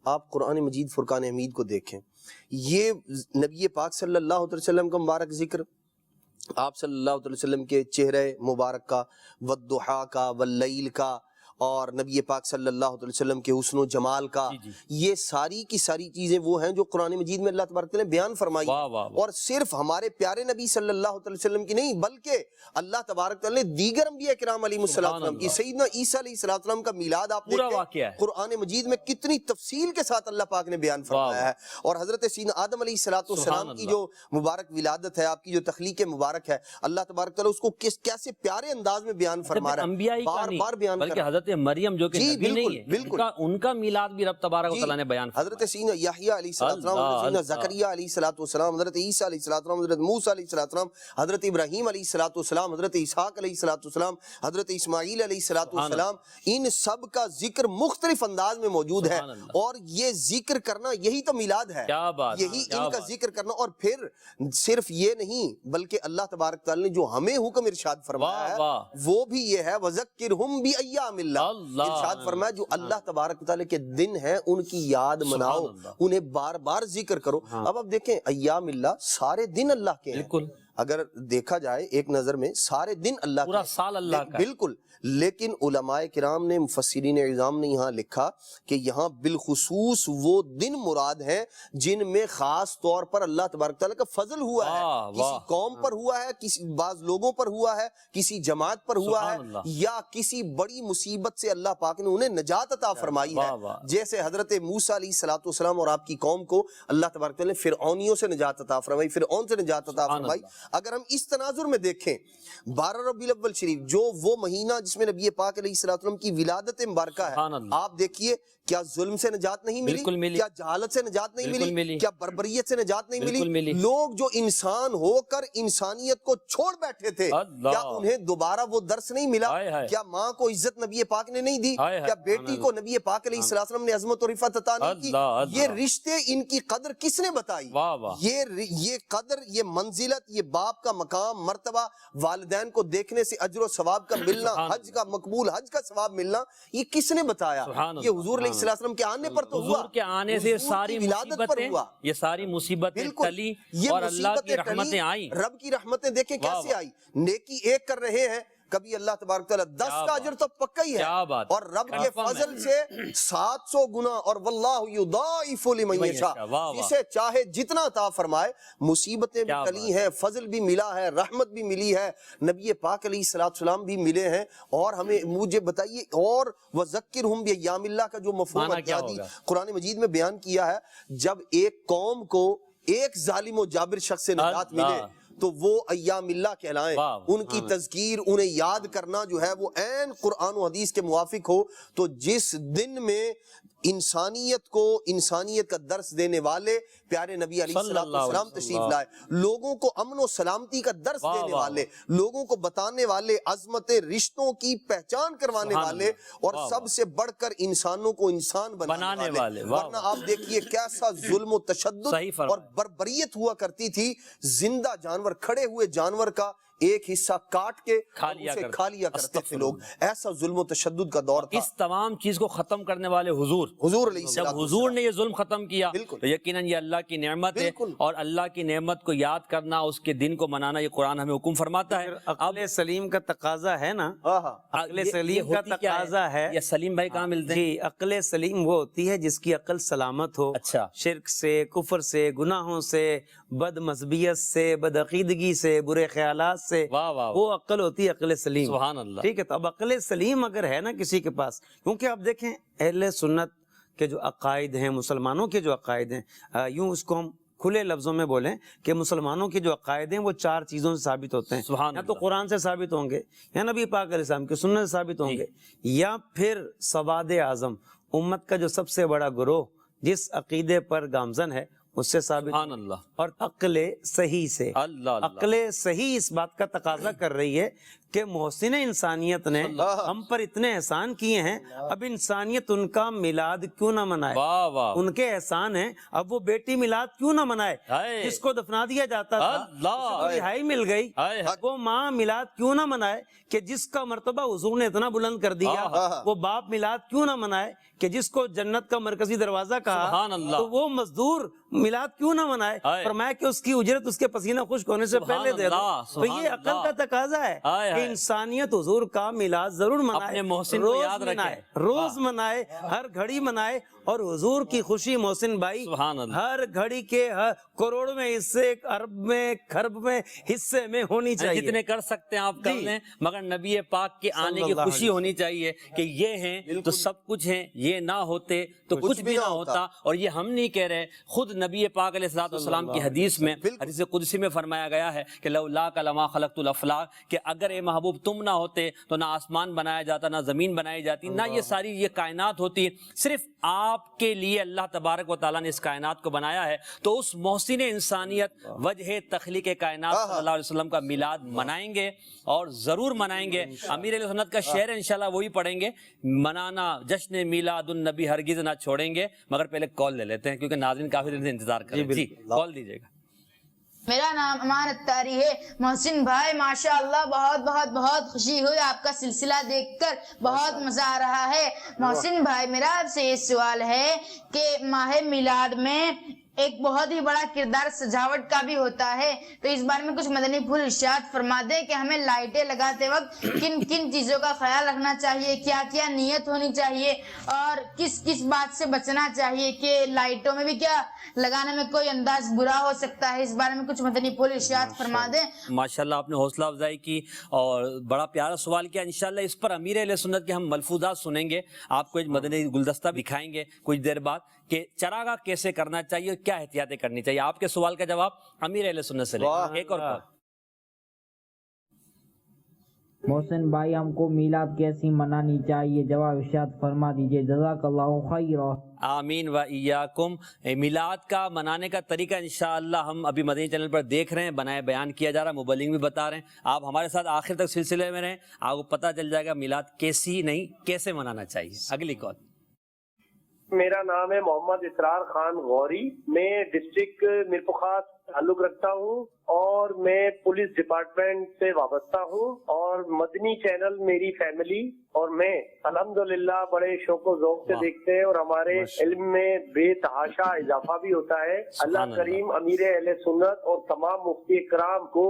آپ قرآن مجید فرقان حمید کو دیکھیں، یہ نبی پاک صلی اللہ علیہ وسلم کا مبارک ذکر، آپ صلی اللہ علیہ وسلم کے چہرے مبارک کا، والضحا کا، واللیل کا، اور نبی پاک صلی اللہ علیہ وسلم کے حسن و جمال کا، یہ ساری کی ساری چیزیں وہ ہیں جو قرآن مجید میں اللہ تبارک نے بیان فرمائی، اور صرف ہمارے پیارے نبی صلی اللہ علیہ وسلم کی نہیں بلکہ اللہ تبارک تعالیٰ نے دیگر انبیاء کرام علیہ السلام کی، سیدنا عیسیٰ علیہ السلام کا میلاد آپ دیکھیں قرآن مجید میں کتنی تفصیل کے ساتھ اللہ پاک نے بیان فرمایا ہے، اور حضرت سیدنا آدم علیہ السلام کی جو مبارک ولادت ہے، آپ کی جو تخلیق مبارک ہے، اللہ تبارک تعالیٰ اس کو کیسے پیارے انداز میں بیان فرما رہا ہے، بار بار بیان کر رہا ہے۔
مریم جو کہ نبی نہیں ہے، ان کا میلاد بھی رب تبارک و تعالیٰ نے بیان فرمایا۔
حضرت سیدنا یحییٰ علیہ السلام، حضرت سیدنا زکریا علیہ السلام، حضرت عیسیٰ علیہ السلام، حضرت موسیٰ علیہ السلام، حضرت ابراہیم علیہ السلام، حضرت اسحاق علیہ السلام، حضرت اسماعیل علیہ السلام، ان سب کا ذکر مختلف انداز میں موجود ہے، اور یہ ذکر کرنا یہی تو میلاد ہے، یہی ان کا ذکر کرنا۔ اور پھر صرف یہ نہیں بلکہ اللہ تبارک تعالیٰ نے جو ہمیں حکم ارشاد فرمایا ہے وہ بھی یہ ہے، وَذَكِّرْهُمْ بِأَيَّامِ اللَّهِ، ارشاد فرمایا جو اللہ تبارک تعالیٰ کے دن ہیں ان کی یاد مناؤ، انہیں بار بار ذکر کرو۔ اب آپ دیکھیں ایام اللہ سارے دن اللہ کے ہیں، اگر دیکھا جائے ایک نظر میں سارے دن اللہ
پورا سال اللہ کا،
بالکل، لیکن علماء کرام نے، مفسرین اعظام نے یہاں لکھا کہ یہاں بالخصوص وہ دن مراد ہیں جن میں خاص طور پر اللہ تبارک تعالیٰ کا فضل ہوا ہے، کسی قوم پر ہوا ہے، کسی بعض لوگوں پر ہوا ہے، کسی جماعت پر ہوا ہے، یا کسی بڑی مصیبت سے اللہ پاک نے انہیں نجات عطا فرمائی ہے، جیسے حضرت موسیٰ علیہ السلام اور آپ کی قوم کو اللہ تبارک تعالیٰ نے فرعونیوں سے نجات عطا فرمائی، فرعون سے نجات عطا فرمائی۔ اگر ہم اس تناظر میں دیکھیں 12 ربیع الاول شریف جو وہ مہینہ جس میں نبی پاک علیہ السلام کی ولادت مبارکہ ہے، آپ دیکھیے کیا ظلم سے نجات نہیں ملی، کیا جہالت سے نجات نہیں ملی، کیا بربریت سے نجات نہیں ملی، لوگ جو انسان ہو کر انسانیت کو چھوڑ بیٹھے تھے کیا انہیں دوبارہ وہ درس نہیں ملا، کیا ماں کو عزت نبی پاک نے نہیں دی، کیا بیٹی کو نبی پاک علیہ السلام نے عظمت و رفعت عطا نہیں کی، یہ رشتے ان کی قدر کس نے بتائی، یہ قدر، یہ منزلت، یہ باپ کا مقام مرتبہ، والدین کو دیکھنے سے اجر و ثواب کا ملنا، حج کا مقبول حج کا ثواب ملنا، یہ کس نے بتایا، یہ حضور علیہ السلام کے آنے پر تو ہوا،
حضور کے آنے سے ساری مصیبتیں، یہ ساری مصیبتیں ٹلی اور اللہ کی رحمتیں آئیں،
رب کی رحمتیں دیکھیں کیسے آئی، نیکی ایک کر رہے ہیں کبھی اللہ تبارک تعالیٰ 10 کا اجر تو پکا ہی ہے، اور رب کے فضل سے 700 گنا، اور واللہ یضاعف لمن یشاء، جسے چاہے جتنا عطا فرمائے۔ مصیبتیں بھی ٹلی ہیں، فضل بھی ملا ہے، رحمت بھی ملی ہے، نبی پاک علیہ السلام بھی ملے ہیں، اور ہمیں مجھے بتائیے، اور وَذَكِّرْهُمْ بِأَيَّامِ اللَّهِ کا جو مفہوم اعتیادی قرآن مجید میں بیان کیا ہے، جب ایک قوم کو ایک ظالم و جابر شخص سے نجات ملے تو وہ ایام اللہ کہلائیں، ان کی تذکیر، انہیں یاد کرنا جو ہے وہ عین قرآن و حدیث کے موافق ہو۔ تو جس دن میں انسانیت کو انسانیت کا درس دینے والے پیارے نبی علیہ السلام تشریف لائے، لوگوں کو امن و سلامتی کا درس دینے والے، لوگوں کو بتانے والے، عظمت رشتوں کی پہچان کروانے والے، اور سب سے بڑھ کر انسانوں کو انسان بنانے والے۔ ورنہ آپ دیکھیے کیسا ظلم و تشدد اور بربریت ہوا کرتی تھی، زندہ جانور، کھڑے ہوئے جانور کا ایک حصہ کاٹ کے
کھا لیا
اسے
کرتے
کھا لیا کرتے تھے لوگ. ایسا ظلم و تشدد کا دور تھا.
اس تمام چیز کو ختم کرنے والے حضور
حضور علیہ
جب
السلام
حضور نے یہ ظلم ختم کیا
بالکل.
تو یقیناً یہ اللہ کی نعمت ہے,
بالکل.
اور اللہ کی نعمت کو یاد کرنا, اس کے دن کو منانا, یہ قرآن ہمیں حکم فرماتا ہے.
عقل سلیم کا تقاضا ہے نا,
ہاں ہاں
عقل سلیم کا تقاضا ہے.
یہ سلیم بھائی کہاں ملتے ہیں؟
جی, عقل سلیم وہ ہوتی ہے جس کی عقل سلامت ہو,
اچھا,
شرک سے, کفر سے, گناہوں سے, بد مذہبیت سے, بد عقیدگی سے, برے خیالات سے,
واہ واہ,
وہ عقل ہوتی ہے عقل سلیم.
سبحان اللہ.
ٹھیک ہے, تو اب عقل سلیم اگر ہے نا کسی کے پاس, کیونکہ آپ دیکھیں اہل سنت کے جو عقائد ہیں, مسلمانوں کے جو عقائد ہیں, یوں اس کو ہم کھلے لفظوں میں بولیں کہ مسلمانوں کے جو عقائد ہیں وہ 4 چیزوں سے ثابت ہوتے ہیں.
سبحان
یا تو قرآن سے ثابت ہوں گے, یا نبی پاک علیہ السلام کی سنت سے ثابت ہوں گے, یا پھر سواد اعظم امت کا جو سب سے بڑا گروہ جس عقیدے پر گامزن ہے اس سے ثابت.
سبحان اللہ.
اور عقل صحیح سے.
اللہ
عقل صحیح اس بات کا تقاضا کر رہی ہے کہ محسن انسانیت نے ہم پر اتنے احسان کیے ہیں, اب انسانیت ان کا میلاد کیوں نہ منائے؟
واہ واہ,
ان کے احسان ہیں, اب وہ بیٹی میلاد کیوں نہ منائے؟ جس کو دفنا دیا جاتا تھا
اللہ,
اسے رہائی مل گئی, وہ ماں میلاد کیوں نہ منائے کہ جس کا مرتبہ حضور نے اتنا بلند کر دیا؟ وہ باپ میلاد کیوں نہ منائے کہ جس کو جنت کا مرکزی دروازہ کہا؟
سبحان اللہ.
تو وہ مزدور میلاد کیوں نہ منائے؟ فرمایا کہ اس کی اجرت اس کے پسینہ خشک ہونے سے پہلے دے دو. تو یہ عقل کا تقاضا ہے کہ انسانیت حضور کا میلاد ضرور منائے,
اپنے محسن کو یاد رکھے,
روز منائے, ہر گھڑی منائے, اور حضور کی خوشی محسن بھائی ہر گھڑی کے کروڑ میں حصے, ارب میں, خرب میں حصے میں ہونی چاہیے.
جتنے کر سکتے ہیں آپ کر لیں, مگر نبی پاک کے آنے کی خوشی ہونی چاہیے کہ یہ ہیں تو سب کچھ ہیں, یہ نہ ہوتے تو کچھ بھی نہ ہوتا. اور یہ ہم نہیں کہہ رہے, خود نبی پاک علیہ السلام کی حدیث میں, حدیث قدسی میں فرمایا گیا ہے کہ لولاک لما خلقت الافلاک, کہ اگر اے محبوب تم نہ ہوتے تو نہ آسمان بنایا جاتا, نہ زمین بنائی جاتی, نہ یہ ساری یہ کائنات ہوتی. صرف آپ کے لیے اللہ تبارک و تعالیٰ نے اس کائنات کو بنایا ہے. تو اس محسن انسانیت وجہ تخلیق کائنات صلی اللہ علیہ وسلم کا میلاد منائیں گے, اور ضرور منائیں گے. امیر علیہ سنت کا شعر انشاءاللہ وہی پڑھیں گے, منانا جشن میلاد النبی ہرگز نہ چھوڑیں گے. مگر پہلے کال لے لیتے ہیں کیونکہ ناظرین کافی دن سے انتظار کر رہے ہیں. جی کال دیجیے گا.
میرا نام امان اتاری ہے. محسن بھائی ماشاءاللہ بہت بہت بہت خوشی ہوئی آپ کا سلسلہ دیکھ کر, بہت مزہ آ رہا ہے. محسن بھائی میرا آپ سے یہ سوال ہے کہ ماہ میلاد میں ایک بہت ہی بڑا کردار سجاوٹ کا بھی ہوتا ہے, تو اس بارے میں کچھ مدنی پھول ارشاد فرما دے کہ ہمیں لائٹیں لگاتے وقت کن کن چیزوں کا خیال رکھنا چاہیے, کیا کیا نیت ہونی چاہیے, اور کس کس بات سے بچنا چاہیے, کہ لائٹوں میں بھی کیا لگانے میں کوئی انداز برا ہو سکتا ہے, اس بارے میں کچھ مدنی پھول ارشاد فرما دیں.
ماشاءاللہ آپ نے حوصلہ افزائی کی اور بڑا پیارا سوال کیا. انشاءاللہ اس پر امیر اہل سنت کے ہم ملفوظات سنیں گے, آپ کو ایک مدنی گلدستہ دکھائیں گے کچھ دیر بعد کہ چراغاہ کیسے کرنا چاہیے, کیا احتیاطیں کرنی چاہیے. آپ کے سوال کا جواب امیر اہل سنت سے لیں. ایک اور کال.
محسن بھائی ہم کو میلاد کیسی منانی چاہیے, جواب ارشاد فرما دیجئے. جزاک اللہ خیرا.
آمین و ایاکم. میلاد کا منانے کا طریقہ انشاءاللہ ہم ابھی مدنی چینل پر دیکھ رہے ہیں, بنائے بیان کیا جا رہا ہے, مبلغ بھی بتا رہے ہیں. آپ ہمارے ساتھ آخر تک سلسلے میں رہیں, آپ کو پتہ چل جائے گا میلاد کیسی نہیں کیسے منانا چاہیے. اگلی کال.
میرا نام ہے محمد اسرار خان غوری, میں ڈسٹرکٹ میرپورخاص تعلق رکھتا ہوں اور میں پولیس ڈپارٹمنٹ سے وابستہ ہوں, اور مدنی چینل میری فیملی اور میں الحمدللہ بڑے شوق و ذوق سے دیکھتے ہیں, اور ہمارے علم میں بے تحاشا اضافہ بھی ہوتا ہے. اللہ کریم امیر اہل سنت اور تمام مفتی اکرام کو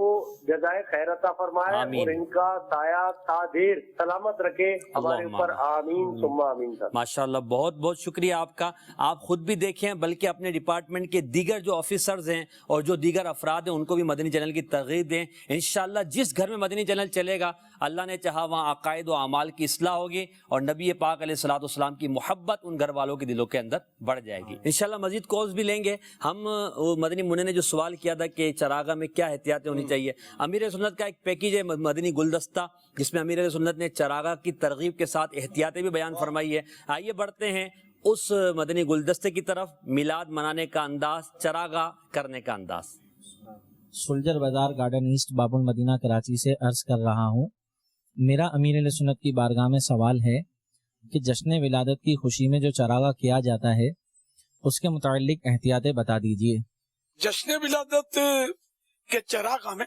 جزائے خیر عطا فرمائے اور ان کا سایہ تا دیر سلامت رکھے ہمارے اوپر. آمین ثم آمین.
ماشاءاللہ بہت بہت شکریہ آپ کا. آپ خود بھی دیکھیں بلکہ اپنے ڈپارٹمنٹ کے دیگر جو آفیسرز ہیں اور جو دیگر افراد ہیں ان کو بھی مدنی چینل کی ترغیب دیں. انشاءاللہ جس گھر میں مدنی چینل چلے گا اللہ نے چاہا وہاں عقائد و اعمال کی اصلاح ہوگی, اور نبی پاک علیہ الصلوۃ والسلام کی محبت ان گھر والوں کے دلوں کے اندر بڑھ جائے گی. انشاءاللہ مزید کالز بھی لیں گے ہم. مدنی منع نے جو سوال کیا تھا کہ چراغاہ میں کیا احتیاطیں ہونی چاہیے, امیر سنت کا ایک پیکیج ہے مدنی گلدستہ جس میں امیر سنت نے چراغاہ کی ترغیب کے ساتھ احتیاطیں بھی بیان فرمائی ہے. آئیے بڑھتے ہیں اس مدنی گلدستے کی طرف. میلاد منانے کا انداز, چراغاہ کرنے کا انداز.
سولجر بازار گارڈن ایسٹ باب المدینہ کراچی سے عرض کر رہا ہوں. میرا امیر علیہ سنت کی بارگاہ میں سوال ہے کہ جشن ولادت کی خوشی میں جو چراغاہ کیا جاتا ہے اس کے متعلق احتیاطیں بتا دیجیے.
جشن ولادت کے چراغاہ میں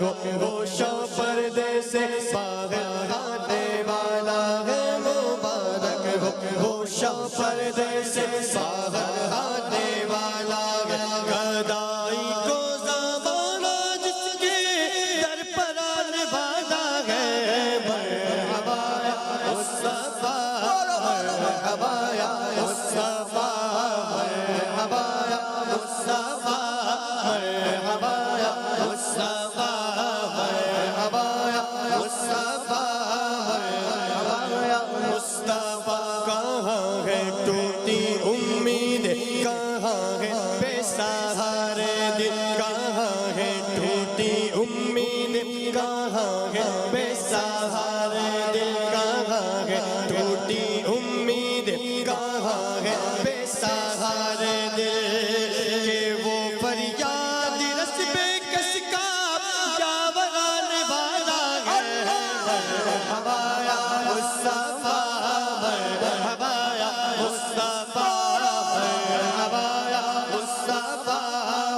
ہو روشن پردے سے باہر آنے والا ہے مبارک ہو روشن پردے سے باہر آنے والا ہے گدائی کو زمانہ جس کے در پر آنے والا ہے مرحبا یا مصطفیٰ مرحبا یا مصطفیٰ مرحبا یا مصطفیٰ مرحبا یا مصطفیٰ مرحبا یا مصطفیٰ مرحبا یا مصطفیٰ کہاں ہے ٹوٹی امید کہاں ہے بے سہارے دل کہاں ہے ٹوٹی امید کہاں ہے بے سہارے دل کہاں ہے ٹوٹی امید کہاں ہے بے سہارے دل کہ وہ فریاد رس بے کس کا جاوران والا ہے مرحبا یا مصطفیٰ مرحبا یا مصطفیٰ مرحبا یا مصطفیٰ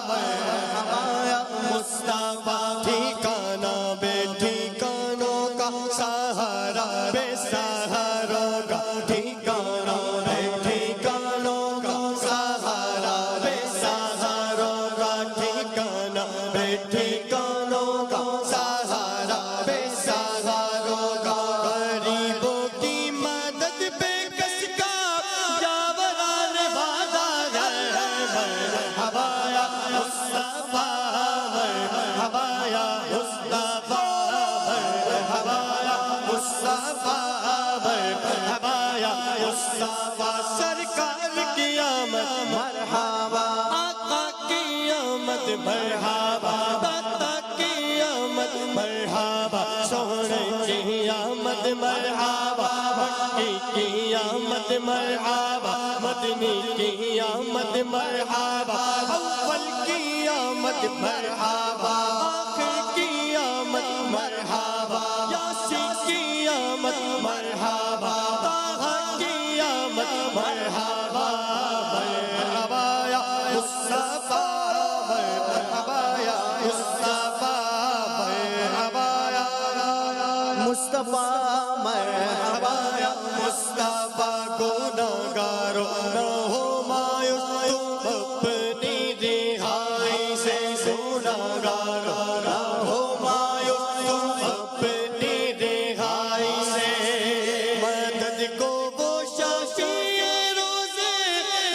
مرحبا یا مصطفیٰ ٹھکانہ بے ٹھکانوں کا سہارا بے سہاروں کا ٹھکانہ بے ٹھکانوں کا سہارا بے سہاروں کا ٹھکانہ بے ٹھکانوں کا سہارا بے سہاروں کا غریبوں کی مدد بے کس کا جاوران والا ہے مرحبا یا مصطفیٰ مرحبا یا مصطفیٰ مرحبا یا مصطفیٰ مرحبا یا مصطفیٰ سرکار کی آمد مرحبا آقا کی آمد مرحبا داتا کی آمد مرحبا سونے کی آمد مرحبا مکی کی آمد مرحبا مدنی کی آمد مرحبا اول کی آمد مرحبا آخر کی آمد مرحبا یاسی کی آمد مرحبا طٰہٰ کی آمد مرحبا مرحبا یا مصطفیٰ مرحبا یا مصطفیٰ مرحبا یا مصطفیٰ مرحبا یا مصطفیٰ گناہگارو نہ ہو مایوس تم اپنی رہائی سے گناہگارو نہ ہو مایوس تم اپنی رہائی سے مدد کو وہ شافی روزے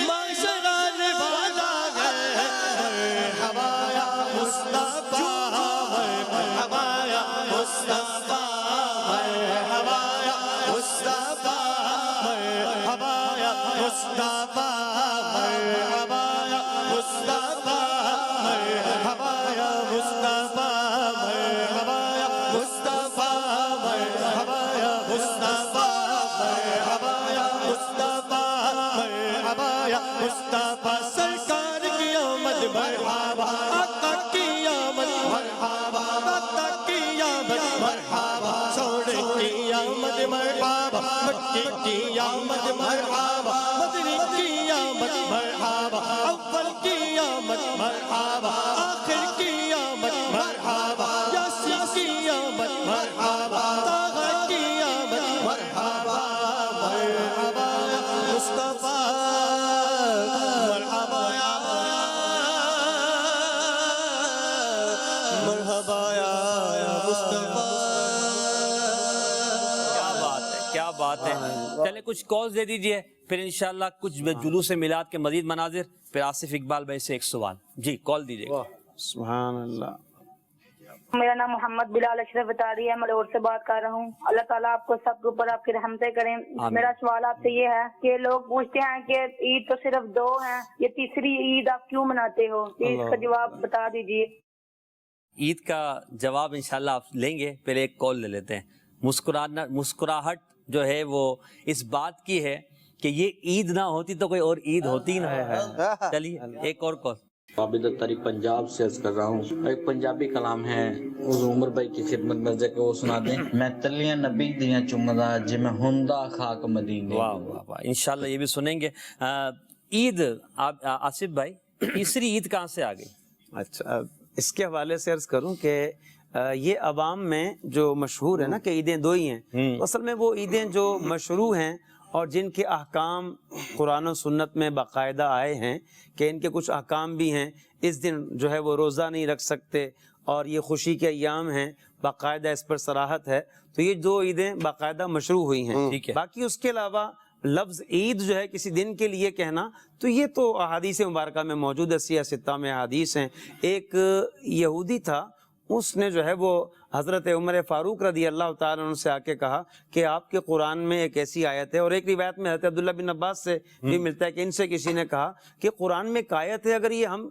محشر آنے والا ہے مرحبا یا مصطفیٰ مرحبا یا مصطفیٰ مرحبا یا مصطفیٰ مرحبا یا مصطفیٰ مرحبا یا مصطفیٰ مرحبا یا مصطفیٰ مرحبا یا مصطفیٰ مرحبا یا مصطفیٰ مرحبا یا مصطفیٰ مرحبا یا مصطفیٰ سرکار کی آمد مرحبا آقا کی آمد مرحبا داتا کی آمد مرحبا سونے کی آمد مرحبا مکی کی آمد مرحبا مدنی کی آمد مرحبا اول کی آمد مرحبا آخر کی آمد مرحبا یاسی کی آمد مرحبا طٰہٰ کی آمد مرحبا مرحبا یا مصطفیٰ مرحبا یا مرحبا یا مصطفیٰ
کیا بات ہے چلے کچھ کالز دے دیجئے پھر انشاءاللہ کچھ جلوس میلاد کے مزید مناظر پھر آصف اقبال بھائی سے ایک سوال جی کال دیجئے
سبحان اللہ
میرا نام محمد بلال اشرف اتاری ہے میں لاہور سے بات کر رہا ہوں اللہ تعالیٰ آپ کو سب کے اوپر آپ کی رحمتیں کریں میرا سوال آپ سے یہ ہے کہ لوگ پوچھتے ہیں کہ عید تو صرف 2 ہیں یہ تیسری عید آپ کیوں مناتے ہو اس کا جواب بتا دیجئے
عید کا جواب انشاءاللہ آپ لیں گے پہلے ایک کال لے لیتے ہیں مسکراہٹ جو ہے وہ اس بات کی ہے کہ یہ عید نہ ہوتی تو کوئی اور عید ہوتی ہی نہ چلیے ایک اور کال
عابد الطری پنجاب سے عرض کر رہا ہوں ایک پنجابی کلام ہے حضور عمر بھائی کی خدمت میں کہ وہ سنا دیں میں تلیاں نبی دیاں چمدا جے میں ہوندا خاک مدینے
واہ واہ واہ انشاءاللہ یہ بھی سنیں گے عید آصف بھائی تیسری عید کہاں سے آ گئی
اچھا اس کے حوالے سے عرض کروں کہ یہ عوام میں جو مشہور ہے نا کہ عیدیں دو ہی ہیں، تو اصل میں وہ عیدیں جو مشروع ہیں اور جن کے احکام قرآن و سنت میں باقاعدہ آئے ہیں کہ ان کے کچھ احکام بھی ہیں، اس دن جو ہے وہ روزہ نہیں رکھ سکتے اور یہ خوشی کے ایام ہیں، باقاعدہ اس پر صراحت ہے، تو یہ دو عیدیں باقاعدہ مشروع ہوئی ہیں۔ باقی اس کے علاوہ لفظ عید جو ہے کسی دن کے لیے کہنا تو یہ تو احادیث مبارکہ میں موجود ہے، سیاہ ستہ میں احادیث ہیں۔ ایک یہودی تھا، اس نے جو ہے وہ حضرت عمر فاروق رضی اللہ تعالیٰ عنہ سے آ کے کہا کہ آپ کے قرآن میں ایک ایسی آیت ہے، اور ایک روایت میں حضرت عبداللہ بن عباس سے بھی ملتا ہے کہ ان سے کسی نے کہا کہ قرآن میں ایک آیت ہے، اگر یہ ہم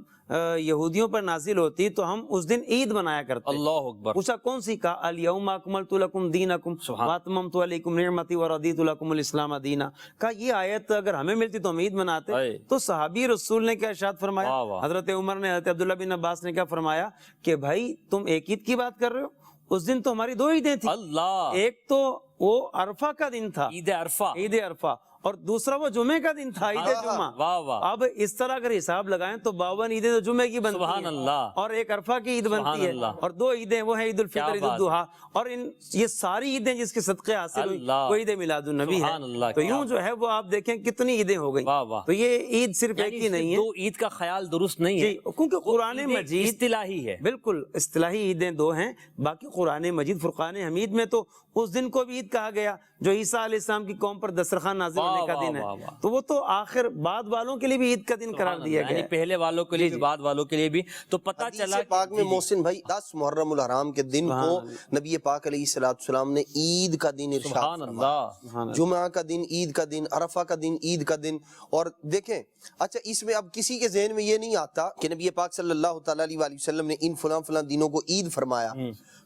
یہودیوں پر نازل ہوتی تو ہم اس دن عید منایا کرتے۔
اللہ اکبر۔
پوچھا کون سی؟ کہا الیوم اکملت لکم دینکم واتممت علیکم نعمتی ورضیت لکم الاسلام دینا۔ کہا یہ آیت اگر ہمیں ملتی تو ہم عید مناتے۔ تو صحابی رسول نے کیا ارشاد فرمایا؟ حضرت عمر نے، حضرت عبداللہ بن عباس نے کیا فرمایا کہ بھائی تم ایک عید کی بات کر رہے ہو، اس دن تو ہماری دو عیدیں تھیں۔
اللہ،
ایک تو وہ عرفہ کا دن تھا،
عید عرفہ،
عید عرفہ، اور دوسرا وہ جمعے کا دن تھا، عید جمعہ۔
واہ واہ۔
اب اس طرح اگر حساب لگائیں تو 52 عیدیں تو جمعے کی بنتی
سبحان
ہیں،
اللہ،
اور ایک عرفہ کی عید بنتی ہے، اور دو عیدیں وہ ہیں عید الفطر، عید الاضحیٰ، اور یہ ساری عیدیں جس کے صدقے حاصل ہوئی وہ عید میلاد النبی ہے۔ تو یوں جو ہے وہ آپ دیکھیں کتنی عیدیں ہو گئیں۔ تو یہ عید صرف ایک ہی نہیں ہے،
دو عید کا خیال درست نہیں ہے،
کیونکہ قرآن مجید
اصطلاحی ہے۔
بالکل اصطلاحی عیدیں دو ہیں، باقی قرآن مجید فرقان حمید میں تو اس دن کو بھی عید کہا گیا جو عیسیٰ علیہ السلام کی قوم پر دسترخوان نازل ہونے کا دن ہے، تو وہ تو آخر بعد والوں کے لیے بھی عید کا دن قرار دیا گیا ہے،
پہلے والوں کے لیے، بعد والوں کے لیے بھی۔ تو پتہ چلا
حدیث پاک میں محسن بھائی 10 محرم الحرام کے دن کو نبی پاک علیہ السلام نے عید کا دن ارشاد فرمایا، جمعہ کا دن عید کا دن، عرفہ کا دن عید کا دن۔ اور دیکھیں اچھا اس میں اب کسی کے ذہن میں یہ نہیں آتا کہ نبی پاک صلی اللہ تعالیٰ علیہ وسلم نے ان فلاں فلاں دنوں کو عید فرمایا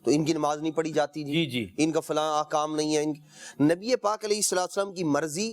تو ان کی نماز نہیں پڑھی جاتی، جی ان کا فلاں احکام نہیں ہے۔ نبی پاک علیہ السلام کی مرضی،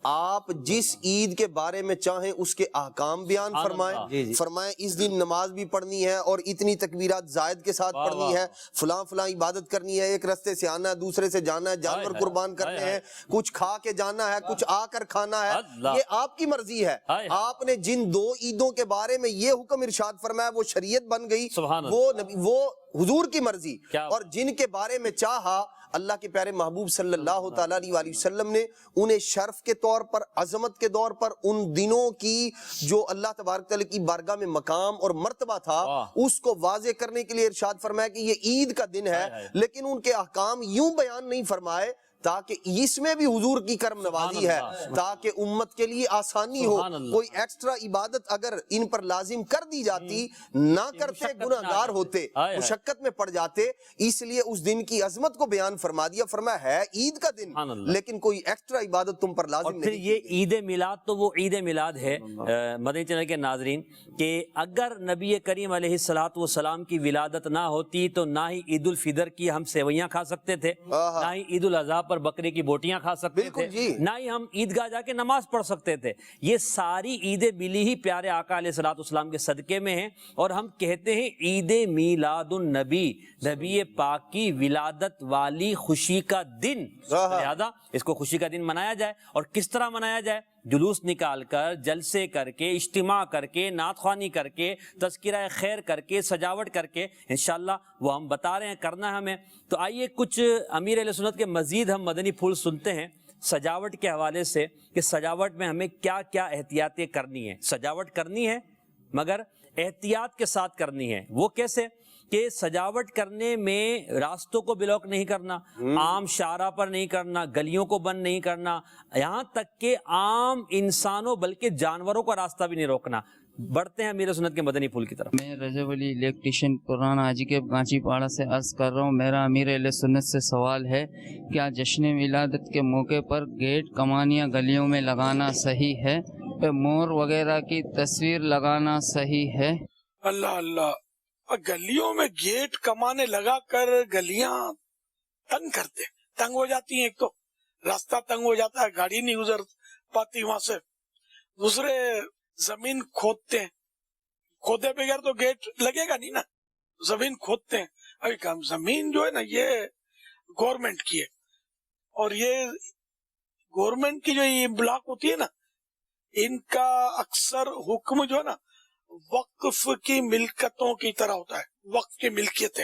آپ جس عید کے بارے میں چاہیں اس کے احکام بیان فرمائیں، فرمائیں اس دن نماز بھی پڑھنی ہے اور اتنی تکبیرات زائد کے ساتھ پڑھنی ہے، فلاں فلاں عبادت کرنی ہے، ایک رستے سے آنا ہے، دوسرے سے جانا ہے، جانور قربان کرنے ہیں، کچھ کھا کے جانا ہے، کچھ آ کر کھانا ہے، یہ آپ کی مرضی ہے۔ آپ نے جن دو عیدوں کے بارے میں یہ حکم ارشاد فرمایا وہ شریعت بن گئی، وہ حضور کی مرضی، اور جن کے بارے میں چاہا اللہ کے پیارے محبوب صلی اللہ تعالیٰ علیہ وسلم نے انہیں شرف کے طور پر، عظمت کے طور پر، ان دنوں کی جو اللہ تبارک تعالیٰ کی بارگاہ میں مقام اور مرتبہ تھا اس کو واضح کرنے کے لیے ارشاد فرمایا کہ یہ عید کا دن ہے، لیکن ان کے احکام یوں بیان نہیں فرمائے تاکہ اس میں بھی حضور کی کرم نوازی ہے، تاکہ امت کے لیے آسانی ہو، کوئی ایکسٹرا عبادت اگر ان پر لازم کر دی جاتی نہ کرتے گناہگار ہوتے، مشقت میں پڑ جاتے، اس لیے اس دن کی عظمت کو بیان فرما دیا، فرمایا ہے عید کا دن لیکن کوئی ایکسٹرا عبادت تم پر لازم نہیں۔
پھر یہ عید میلاد تو وہ عید میلاد ہے مدنی چینل کے ناظرین کہ اگر نبی کریم علیہ السلام کی ولادت نہ ہوتی تو نہ ہی عید الفطر کی ہم سیویاں کھا سکتے تھے، نہ ہی عید الاضحیٰ پر بکرے کی بوٹیاں کھا سکتے تھے، نہ ہی ہم عیدگاہ جا کے نماز پڑھ سکتے تھے۔ یہ ساری عیدیں ملی ہی پیارے آقا علیہ السلام کے صدقے میں ہیں، اور ہم کہتے ہیں عید میلاد النبی، نبی پاک کی ولادت والی خوشی کا دن، لہذا اس کو خوشی کا دن منایا جائے۔ اور کس طرح منایا جائے؟ جلوس نکال کر، جلسے کر کے، اجتماع کر کے، نعت خوانی کر کے، تذکرہ خیر کر کے، سجاوٹ کر کے، انشاءاللہ وہ ہم بتا رہے ہیں کرنا ہمیں۔ تو آئیے کچھ امیر اہل سنت کے مزید ہم مدنی پھول سنتے ہیں سجاوٹ کے حوالے سے کہ سجاوٹ میں ہمیں کیا کیا احتیاطیں کرنی ہیں۔ سجاوٹ کرنی ہے مگر احتیاط کے ساتھ کرنی ہے۔ وہ کیسے؟ کہ سجاوٹ کرنے میں راستوں کو بلاک نہیں کرنا، عام شارع پر نہیں کرنا، گلیوں کو بند نہیں کرنا، یہاں تک کہ عام انسانوں بلکہ جانوروں کا راستہ بھی نہیں روکنا۔ بڑھتے ہیں امیر سنت کے مدنی پھول کی طرف۔
میں رجب علی الیکٹریشین پرانا حاجی کے کانچی پاڑا سے عرض کر رہا ہوں، میرا امیر اہل سنت سے سوال ہے، کیا جشن ولادت کے موقع پر گیٹ کمانیاں گلیوں میں لگانا صحیح ہے؟ مور وغیرہ کی تصویر لگانا صحیح ہے؟
اللہ اللہ، گلیوں میں گیٹ کمانے لگا کر گلیاں تنگ کرتے، تنگ ہو جاتی ہیں، ایک تو راستہ تنگ ہو جاتا ہے، گاڑی نہیں گزر پاتی وہاں سے، دوسرے زمین کھودتے ہیں، کھودے بغیر تو گیٹ لگے گا نہیں نا، زمین کھودتے ہیں۔ ابھی کم زمین جو ہے نا یہ گورنمنٹ کی ہے، اور یہ گورنمنٹ کی جو یہ بلاک ہوتی ہے نا، ان کا اکثر حکم جو ہے نا وقف کی ملکتوں کی طرح ہوتا ہے، وقف کی ملکیتیں،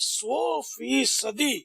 100%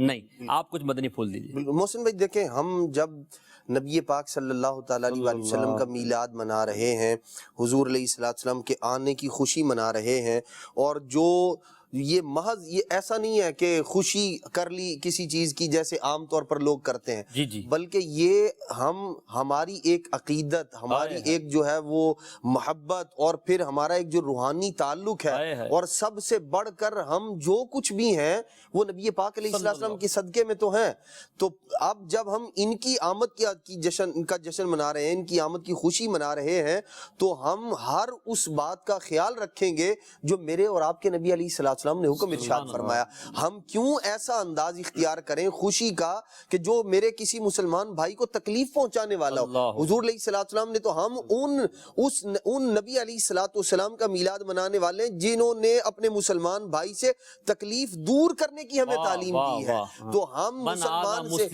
نہیں آپ کچھ مدنی پھول دیجیے.
بالکل محسن بھائی دیکھیں، ہم جب نبی پاک صلی اللہ تعالیٰ علیہ وسلم کا میلاد منا رہے ہیں، حضور علیہ السلام کے آنے کی خوشی منا رہے ہیں، اور جو یہ محض یہ ایسا نہیں ہے کہ خوشی کر لی کسی چیز کی جیسے عام طور پر لوگ کرتے ہیں،
جی
بلکہ یہ ہماری ایک عقیدت، ہماری ایک جو ہے وہ محبت، اور پھر ہمارا ایک جو روحانی تعلق ہے، اور سب سے بڑھ کر ہم جو کچھ بھی ہیں وہ نبی پاک علیہ السلام کے صدقے میں تو ہیں. تو اب جب ہم ان کی آمد کا جشن منا رہے ہیں، ان کی آمد کی خوشی منا رہے ہیں، تو ہم ہر اس بات کا خیال رکھیں گے جو میرے اور آپ کے نبی علیہ السلام نے حکم ارشاد فرمایا. ہم کیوں ایسا انداز اختیار کریں خوشی کا کہ جو میرے کسی مسلمان بھائی کو تکلیف پہنچانے والا ہو؟ حضور علیہ السلام نے تو ہم ان نبی علیہ السلام کا میلاد منانے والے ہیں جنہوں نے اپنے مسلمان بھائی سے تکلیف دور کرنے کی ہمیں تعلیم دی ہے. تو ہم مسلمان سے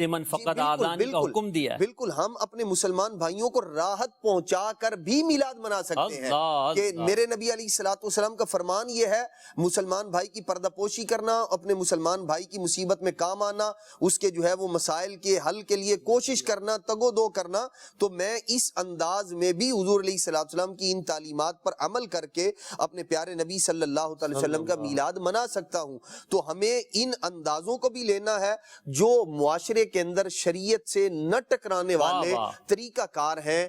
حکم دیا،
بالکل ہم اپنے مسلمان بھائیوں کو راحت پہنچا کر بھی میلاد منا سکتے ہیں کہ میرے نبی علیہ السلام کا فرمان یہ ہے، مسلمان بھائی کی پردہ پوشی کرنا، اپنے مسلمان بھائی کی مصیبت میں کام آنا، اس کے جو ہے وہ مسائل کے حل کے لیے کوشش کرنا، تگ و دو کرنا. تو میں اس انداز میں بھی حضور علیہ السلام کی ان تعلیمات پر عمل کر کے اپنے پیارے نبی صلی اللہ علیہ وسلم کا میلاد منا سکتا ہوں. تو ہمیں ان اندازوں کو بھی لینا ہے جو معاشرے کے اندر شریعت سے نہ ٹکرانے والے طریقہ کار ہیں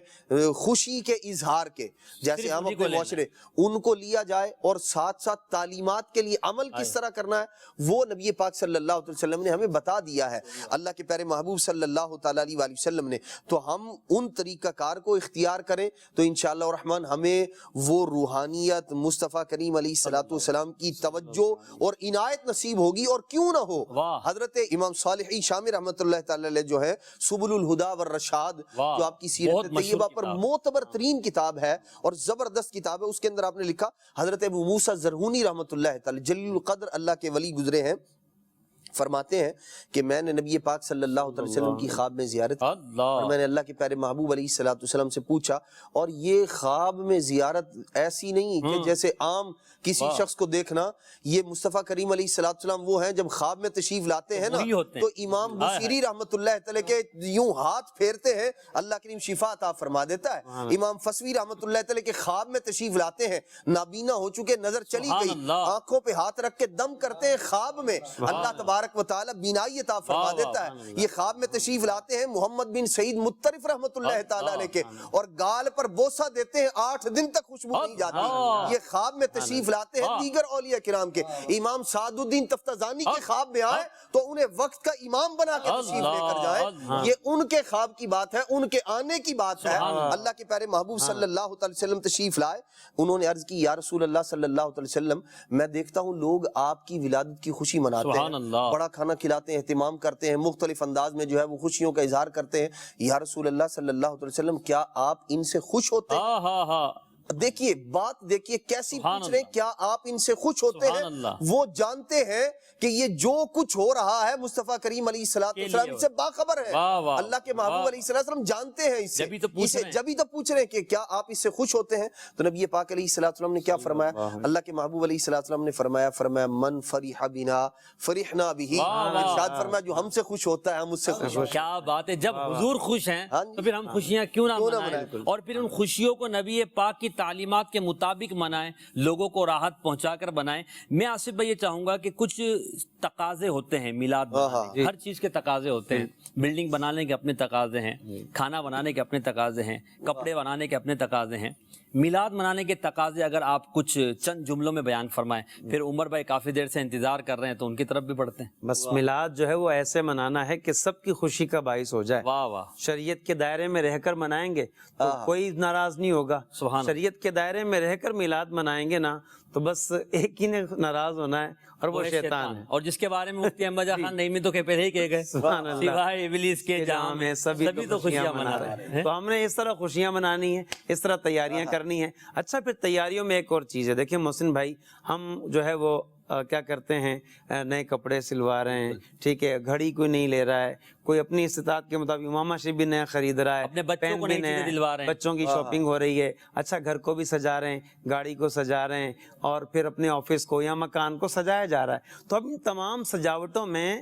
خوشی کے اظہار کے، جیسے ہم اپنے معاشرے ان کو لیا جائے، اور ساتھ ساتھ تعلیمات کے لیے عمل کس طرح کرنا ہے وہ نبی پاک صلی اللہ علیہ وسلم نے ہمیں بتا دیا ہے، اللہ کے پیارے محبوب صلی اللہ تعالیٰ علیہ وسلم نے. تو ہم ان طریقہ کار کو اختیار کریں تو انشاءاللہ الرحمن ہمیں وہ روحانیت مصطفیٰ کریم علیہ السلام کی توجہ اور عنایت نصیب ہوگی. اور کیوں نہ ہو، حضرت امام صالح شامی رحمۃ اللہ تعالی علیہ جو ہے سبل الہدی والرشاد، جو آپ کی سیرت طیبہ پر معتبر ترین کتاب ہے اور زبردست کتاب ہے، اس کے اندر آپ نے لکھا، حضرت ابو موسیٰ زرہونی رحمۃ اللہ تعالی جلیل القدر اللہ کے ولی گزرے ہیں، فرماتے ہیں کہ میں نے نبی پاک صلی اللہ علیہ وسلم کی خواب میں زیارت کی، اور میں نے اللہ کے پیارے محبوب علیہ السلام سے پوچھا، اور یہ خواب میں زیارت ایسی نہیں کہ جیسے عام کسی شخص کو دیکھنا، یہ مصطفیٰ کریم علیہ السلام وہ ہیں جب خواب میں تشریف لاتے ہیں نا تو امام بصیری رحمۃ اللہ تعالی کے یوں ہاتھ پھیرتے ہیں، اللہ کریم شفا عطا فرما دیتا ہے. امام فسوی رحمۃ اللہ تعالی کے خواب میں تشریف لاتے ہیں، نابینا ہو چکے، نظر چلی گئی، آنکھوں پہ ہاتھ رکھ کے دم کرتے ہیں خواب میں، اللہ تبارک و تعالی بینائی عطا فرما دیتا ہے. یہ خواب میں تشریف لاتے ہیں محمد بن سعید مطرف رحمۃ اللہ تعالی علیہ کے، اور گال پر بوسہ دیتے ہیں، 8 دن تک خوشبو نہیں جاتی. یہ خواب میں تشریف لاتے ہیں دیگر اولیاء کرام کے. امام سعد الدین تفتزانی کے خواب میں آئے تو انہیں وقت کا امام بنا کے تشریف لے کر جائیں. یہ ان کے خواب کی بات ہے، ان کے آنے کی بات ہے. اللہ کے پیارے محبوب صلی اللہ علیہ وسلم تشریف لائے، انہوں نے عرض کی یا رسول اللہ صلی اللہ علیہ وسلم، میں دیکھتا ہوں لوگ آپ کی ولادت کی خوشی مناتے ہیں، بڑا کھانا کھلاتے ہیں، اہتمام کرتے ہیں، مختلف انداز میں جو ہے وہ خوشیوں کا اظہار کرتے ہیں. یا رسول اللہ صلی اللہ علیہ وسلم کیا آپ ان سے خوش ہوتے ہیں؟ دیکھیے بات دیکھیے کیسی پوچھ رہے ہیں، کیا آپ ان سے خوش ہوتے ہیں؟ وہ جانتے ہیں کہ یہ جو کچھ ہو رہا ہے مصطفیٰ کریم علیہ السلام سے باخبر ہے. اللہ کے محبوب علیہ السلام جانتے ہیں اسے، جبھی تو پوچھ رہے ہیں کہ کیا آپ اس سے خوش ہوتے ہیں. تو نبی پاک علیہ السلام نے کیا فرمایا؟ اللہ کے محبوب علیہ السلام نے فرمایا من فرح بنا فرحنا به، ارشاد فرمایا جو ہم سے خوش ہوتا ہے ہم اس سے خوش ہوتے ہیں.
کیا بات ہے، جب حضور خوش ہیں تو پھر ہم خوشیاں کیوں نہ منائیں، اور پھر ان خوشیوں کو نبی پاک کی تعلیمات کے مطابق منائیں، لوگوں کو راحت پہنچا کر بنائیں. میں آصف بھائی یہ چاہوں گا کہ کچھ تقاضے ہوتے ہیں میلاد بنانے کے، ہر چیز کے تقاضے ہوتے ہیں. بلڈنگ بنانے کے اپنے تقاضے ہیں، کھانا بنانے کے اپنے تقاضے ہیں، کپڑے بنانے کے اپنے تقاضے ہیں. میلاد منانے کے تقاضے اگر آپ کچھ چند جملوں میں بیان فرمائیں. پھر عمر بھائی کافی دیر سے انتظار کر رہے ہیں تو ان کی طرف بھی بڑھتے ہیں.
بس میلاد جو ہے وہ ایسے منانا ہے کہ سب کی خوشی کا باعث ہو جائے.
واہ واہ.
شریعت کے دائرے میں رہ کر منائیں گے تو کوئی ناراض نہیں ہوگا. شریعت کے دائرے میں رہ کر میلاد منائیں گے نا تو بس ایک ہی نے ناراض ہونا ہے اور وہ شیطان ہے.
اور جس کے بارے میں مفتی احمد خان نعیمی تو پہلے ہی کہہ گئے سوائے ابلیس کے جہاں میں سبھی تو خوشیاں منا رہے ہیں.
تو ہم نے اس طرح خوشیاں منانی ہیں، اس طرح تیاریاں کرنی ہیں. اچھا پھر تیاریوں میں ایک اور چیز ہے، دیکھیں محسن بھائی، ہم جو ہے وہ کیا کرتے ہیں، نئے کپڑے سلوا رہے ہیں، ٹھیک ہے، گھڑی کوئی نہیں لے رہا ہے، کوئی اپنی استطاعت کے مطابق امامہ شریف بھی نیا خرید رہا ہے،
اپنے بچوں کو نئی دلوا رہے ہیں،
بچوں کی شاپنگ ہو رہی ہے. اچھا گھر کو بھی سجا رہے ہیں، گاڑی کو سجا رہے ہیں، اور پھر اپنے آفس کو یا مکان کو سجایا جا رہا ہے. تو اب ان تمام سجاوٹوں میں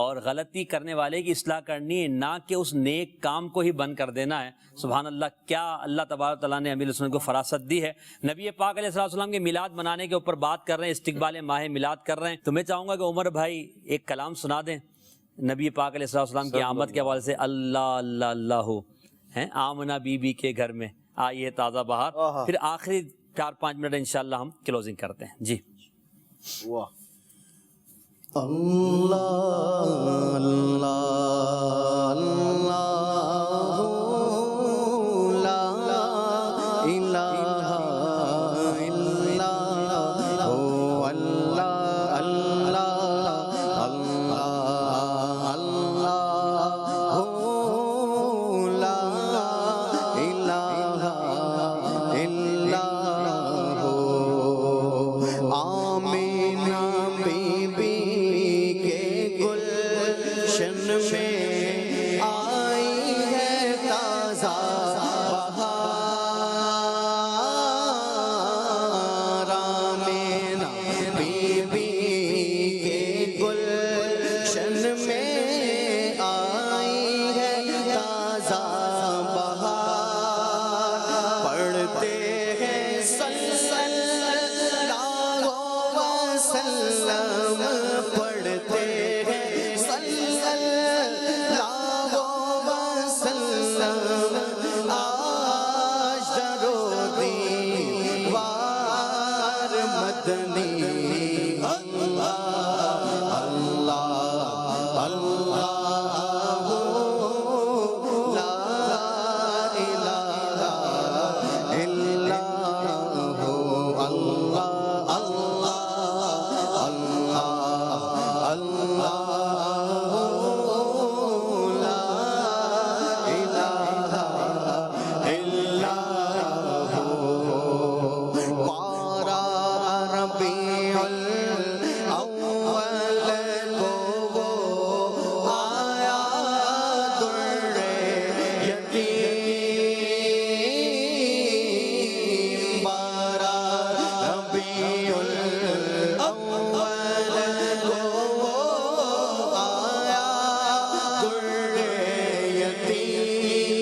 اور غلطی کرنے والے کی اصلاح کرنی ہے، نہ کہ اس نیک کام کو ہی بند کر دینا ہے۔ سبحان اللہ، کیا اللہ تبارک تعالیٰ نے امیر سنت کو فراست دی ہے۔ نبی پاک علیہ السلام کے میلاد منانے کے اوپر بات کر رہے ہیں، استقبال ماہ میلاد کر رہے ہیں، تو میں چاہوں گا کہ عمر بھائی ایک کلام سنا دیں نبی پاک علیہ السلام کی آمد کے حوالے سے۔ اللہ اللہ اللہ ہیں آمنہ بی بی کے گھر میں آئی ہے تازہ بہار، پھر آخری 4-5 منٹ انشاءاللہ ہم کلوزنگ کرتے ہیں جی۔
واہ
اللہ اللہ اللہ لا الہ الا هو اللہ اللہ اللہ اللہ لا الہ الا هو آمینہ بی بی کے گلشن میں آئی ہے تازہ بہار، آمینہ بی بی کے گلشن میں آئی ہے تازہ بہار، پڑھتے ہیں صلی اللہ وسلم، پڑھتے ہیں صلی اللہ وسلم، آج درو دیوار مدنی، اللہ اللہ اللہ لا الہ الا هو اللہ اللہ اللہ اللہ لا الہ الا هو، پارا ربیع الاول کو وہ آیا در یتیم، پارا ربیع الاول کو وہ آیا در یتیم،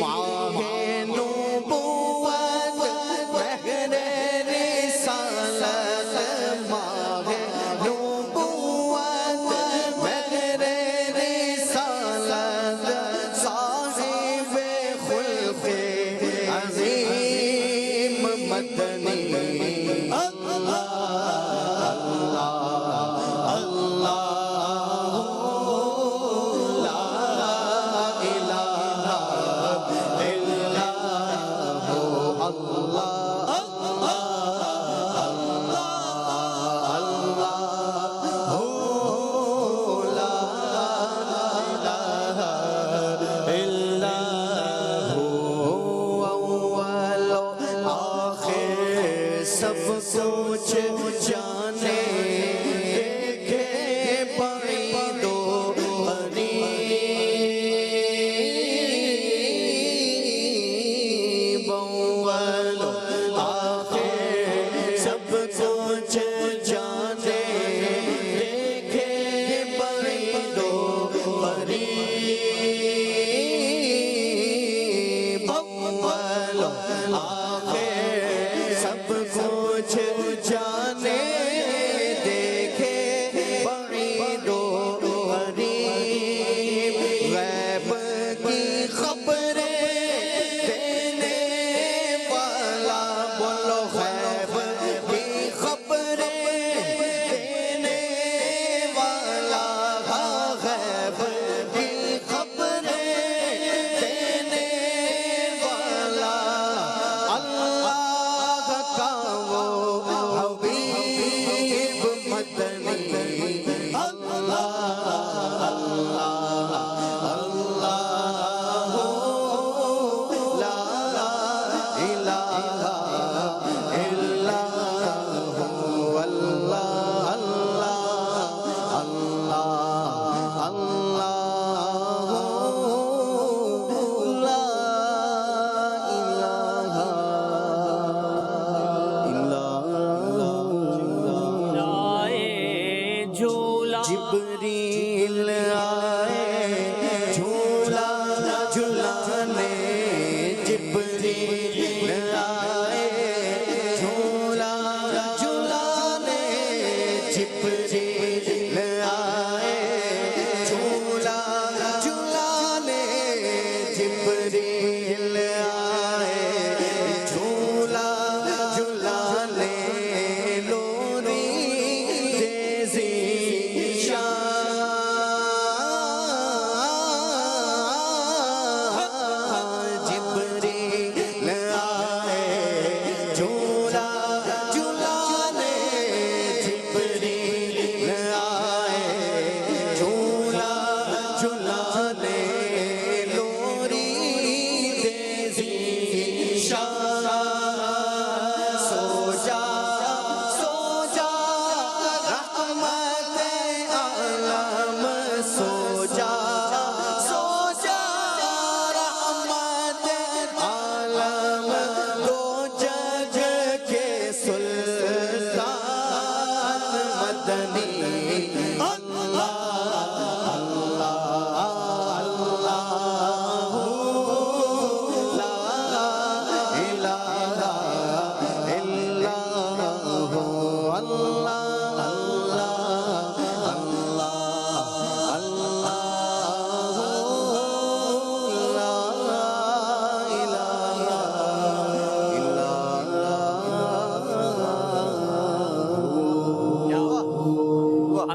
ماہ نبوت مہر رسالت، ماہ نبوت مہر رسالت، صاحب خلق عظیم مدنی، اللہ اللہ اللہ لا الہ الا هو اللہ سب کچھ جانے دیکھے بعید و قریب، اول آخر سب کچھ جانے دیکھے بعید و قریب، اول آخر سب کچھ جانے دیکھے بعید و قریب، غیب کی خبریں دینے والا، بولو غیب کی خبریں دینے والا، غیب کی خبریں دینے والا، اللہ کا وہ حبیب مدنی، اللہ اللہ اللہ لا الہ الا هو اللہ اللہ اللہ اللہ لا الہ الا
جائے جھولا
جبریل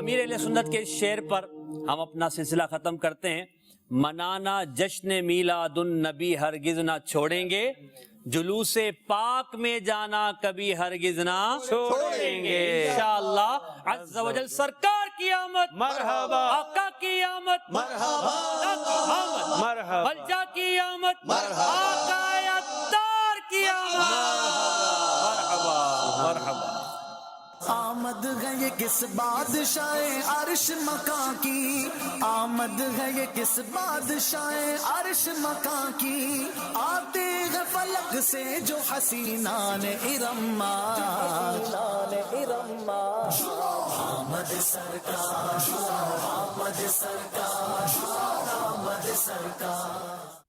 امیر اہل سنت کے شعر پر ہم اپنا سلسلہ ختم کرتے ہیں. منانا جشن میلاد النبی ہرگز نہ چھوڑیں گے, جلوس پاک میں جانا کبھی ہرگز نہ چھوڑیں گے. انشاءاللہ عز و جل سرکار کی آمد مرحبا, آقا کی آمد مرحبا, مرحبا, بلجا کی آمد مرحبا, آقا عطار کی آمد مرحبا مرحبا.
آمد ہے یہ کس بادشاہ عرش مکان کی, آمد ہے یہ کس بادشاہ عرش مکان کی, آتے ہیں فلک سے جو حسینان ارم, آمد سرکار, آمد سرکار, آمد سرکار.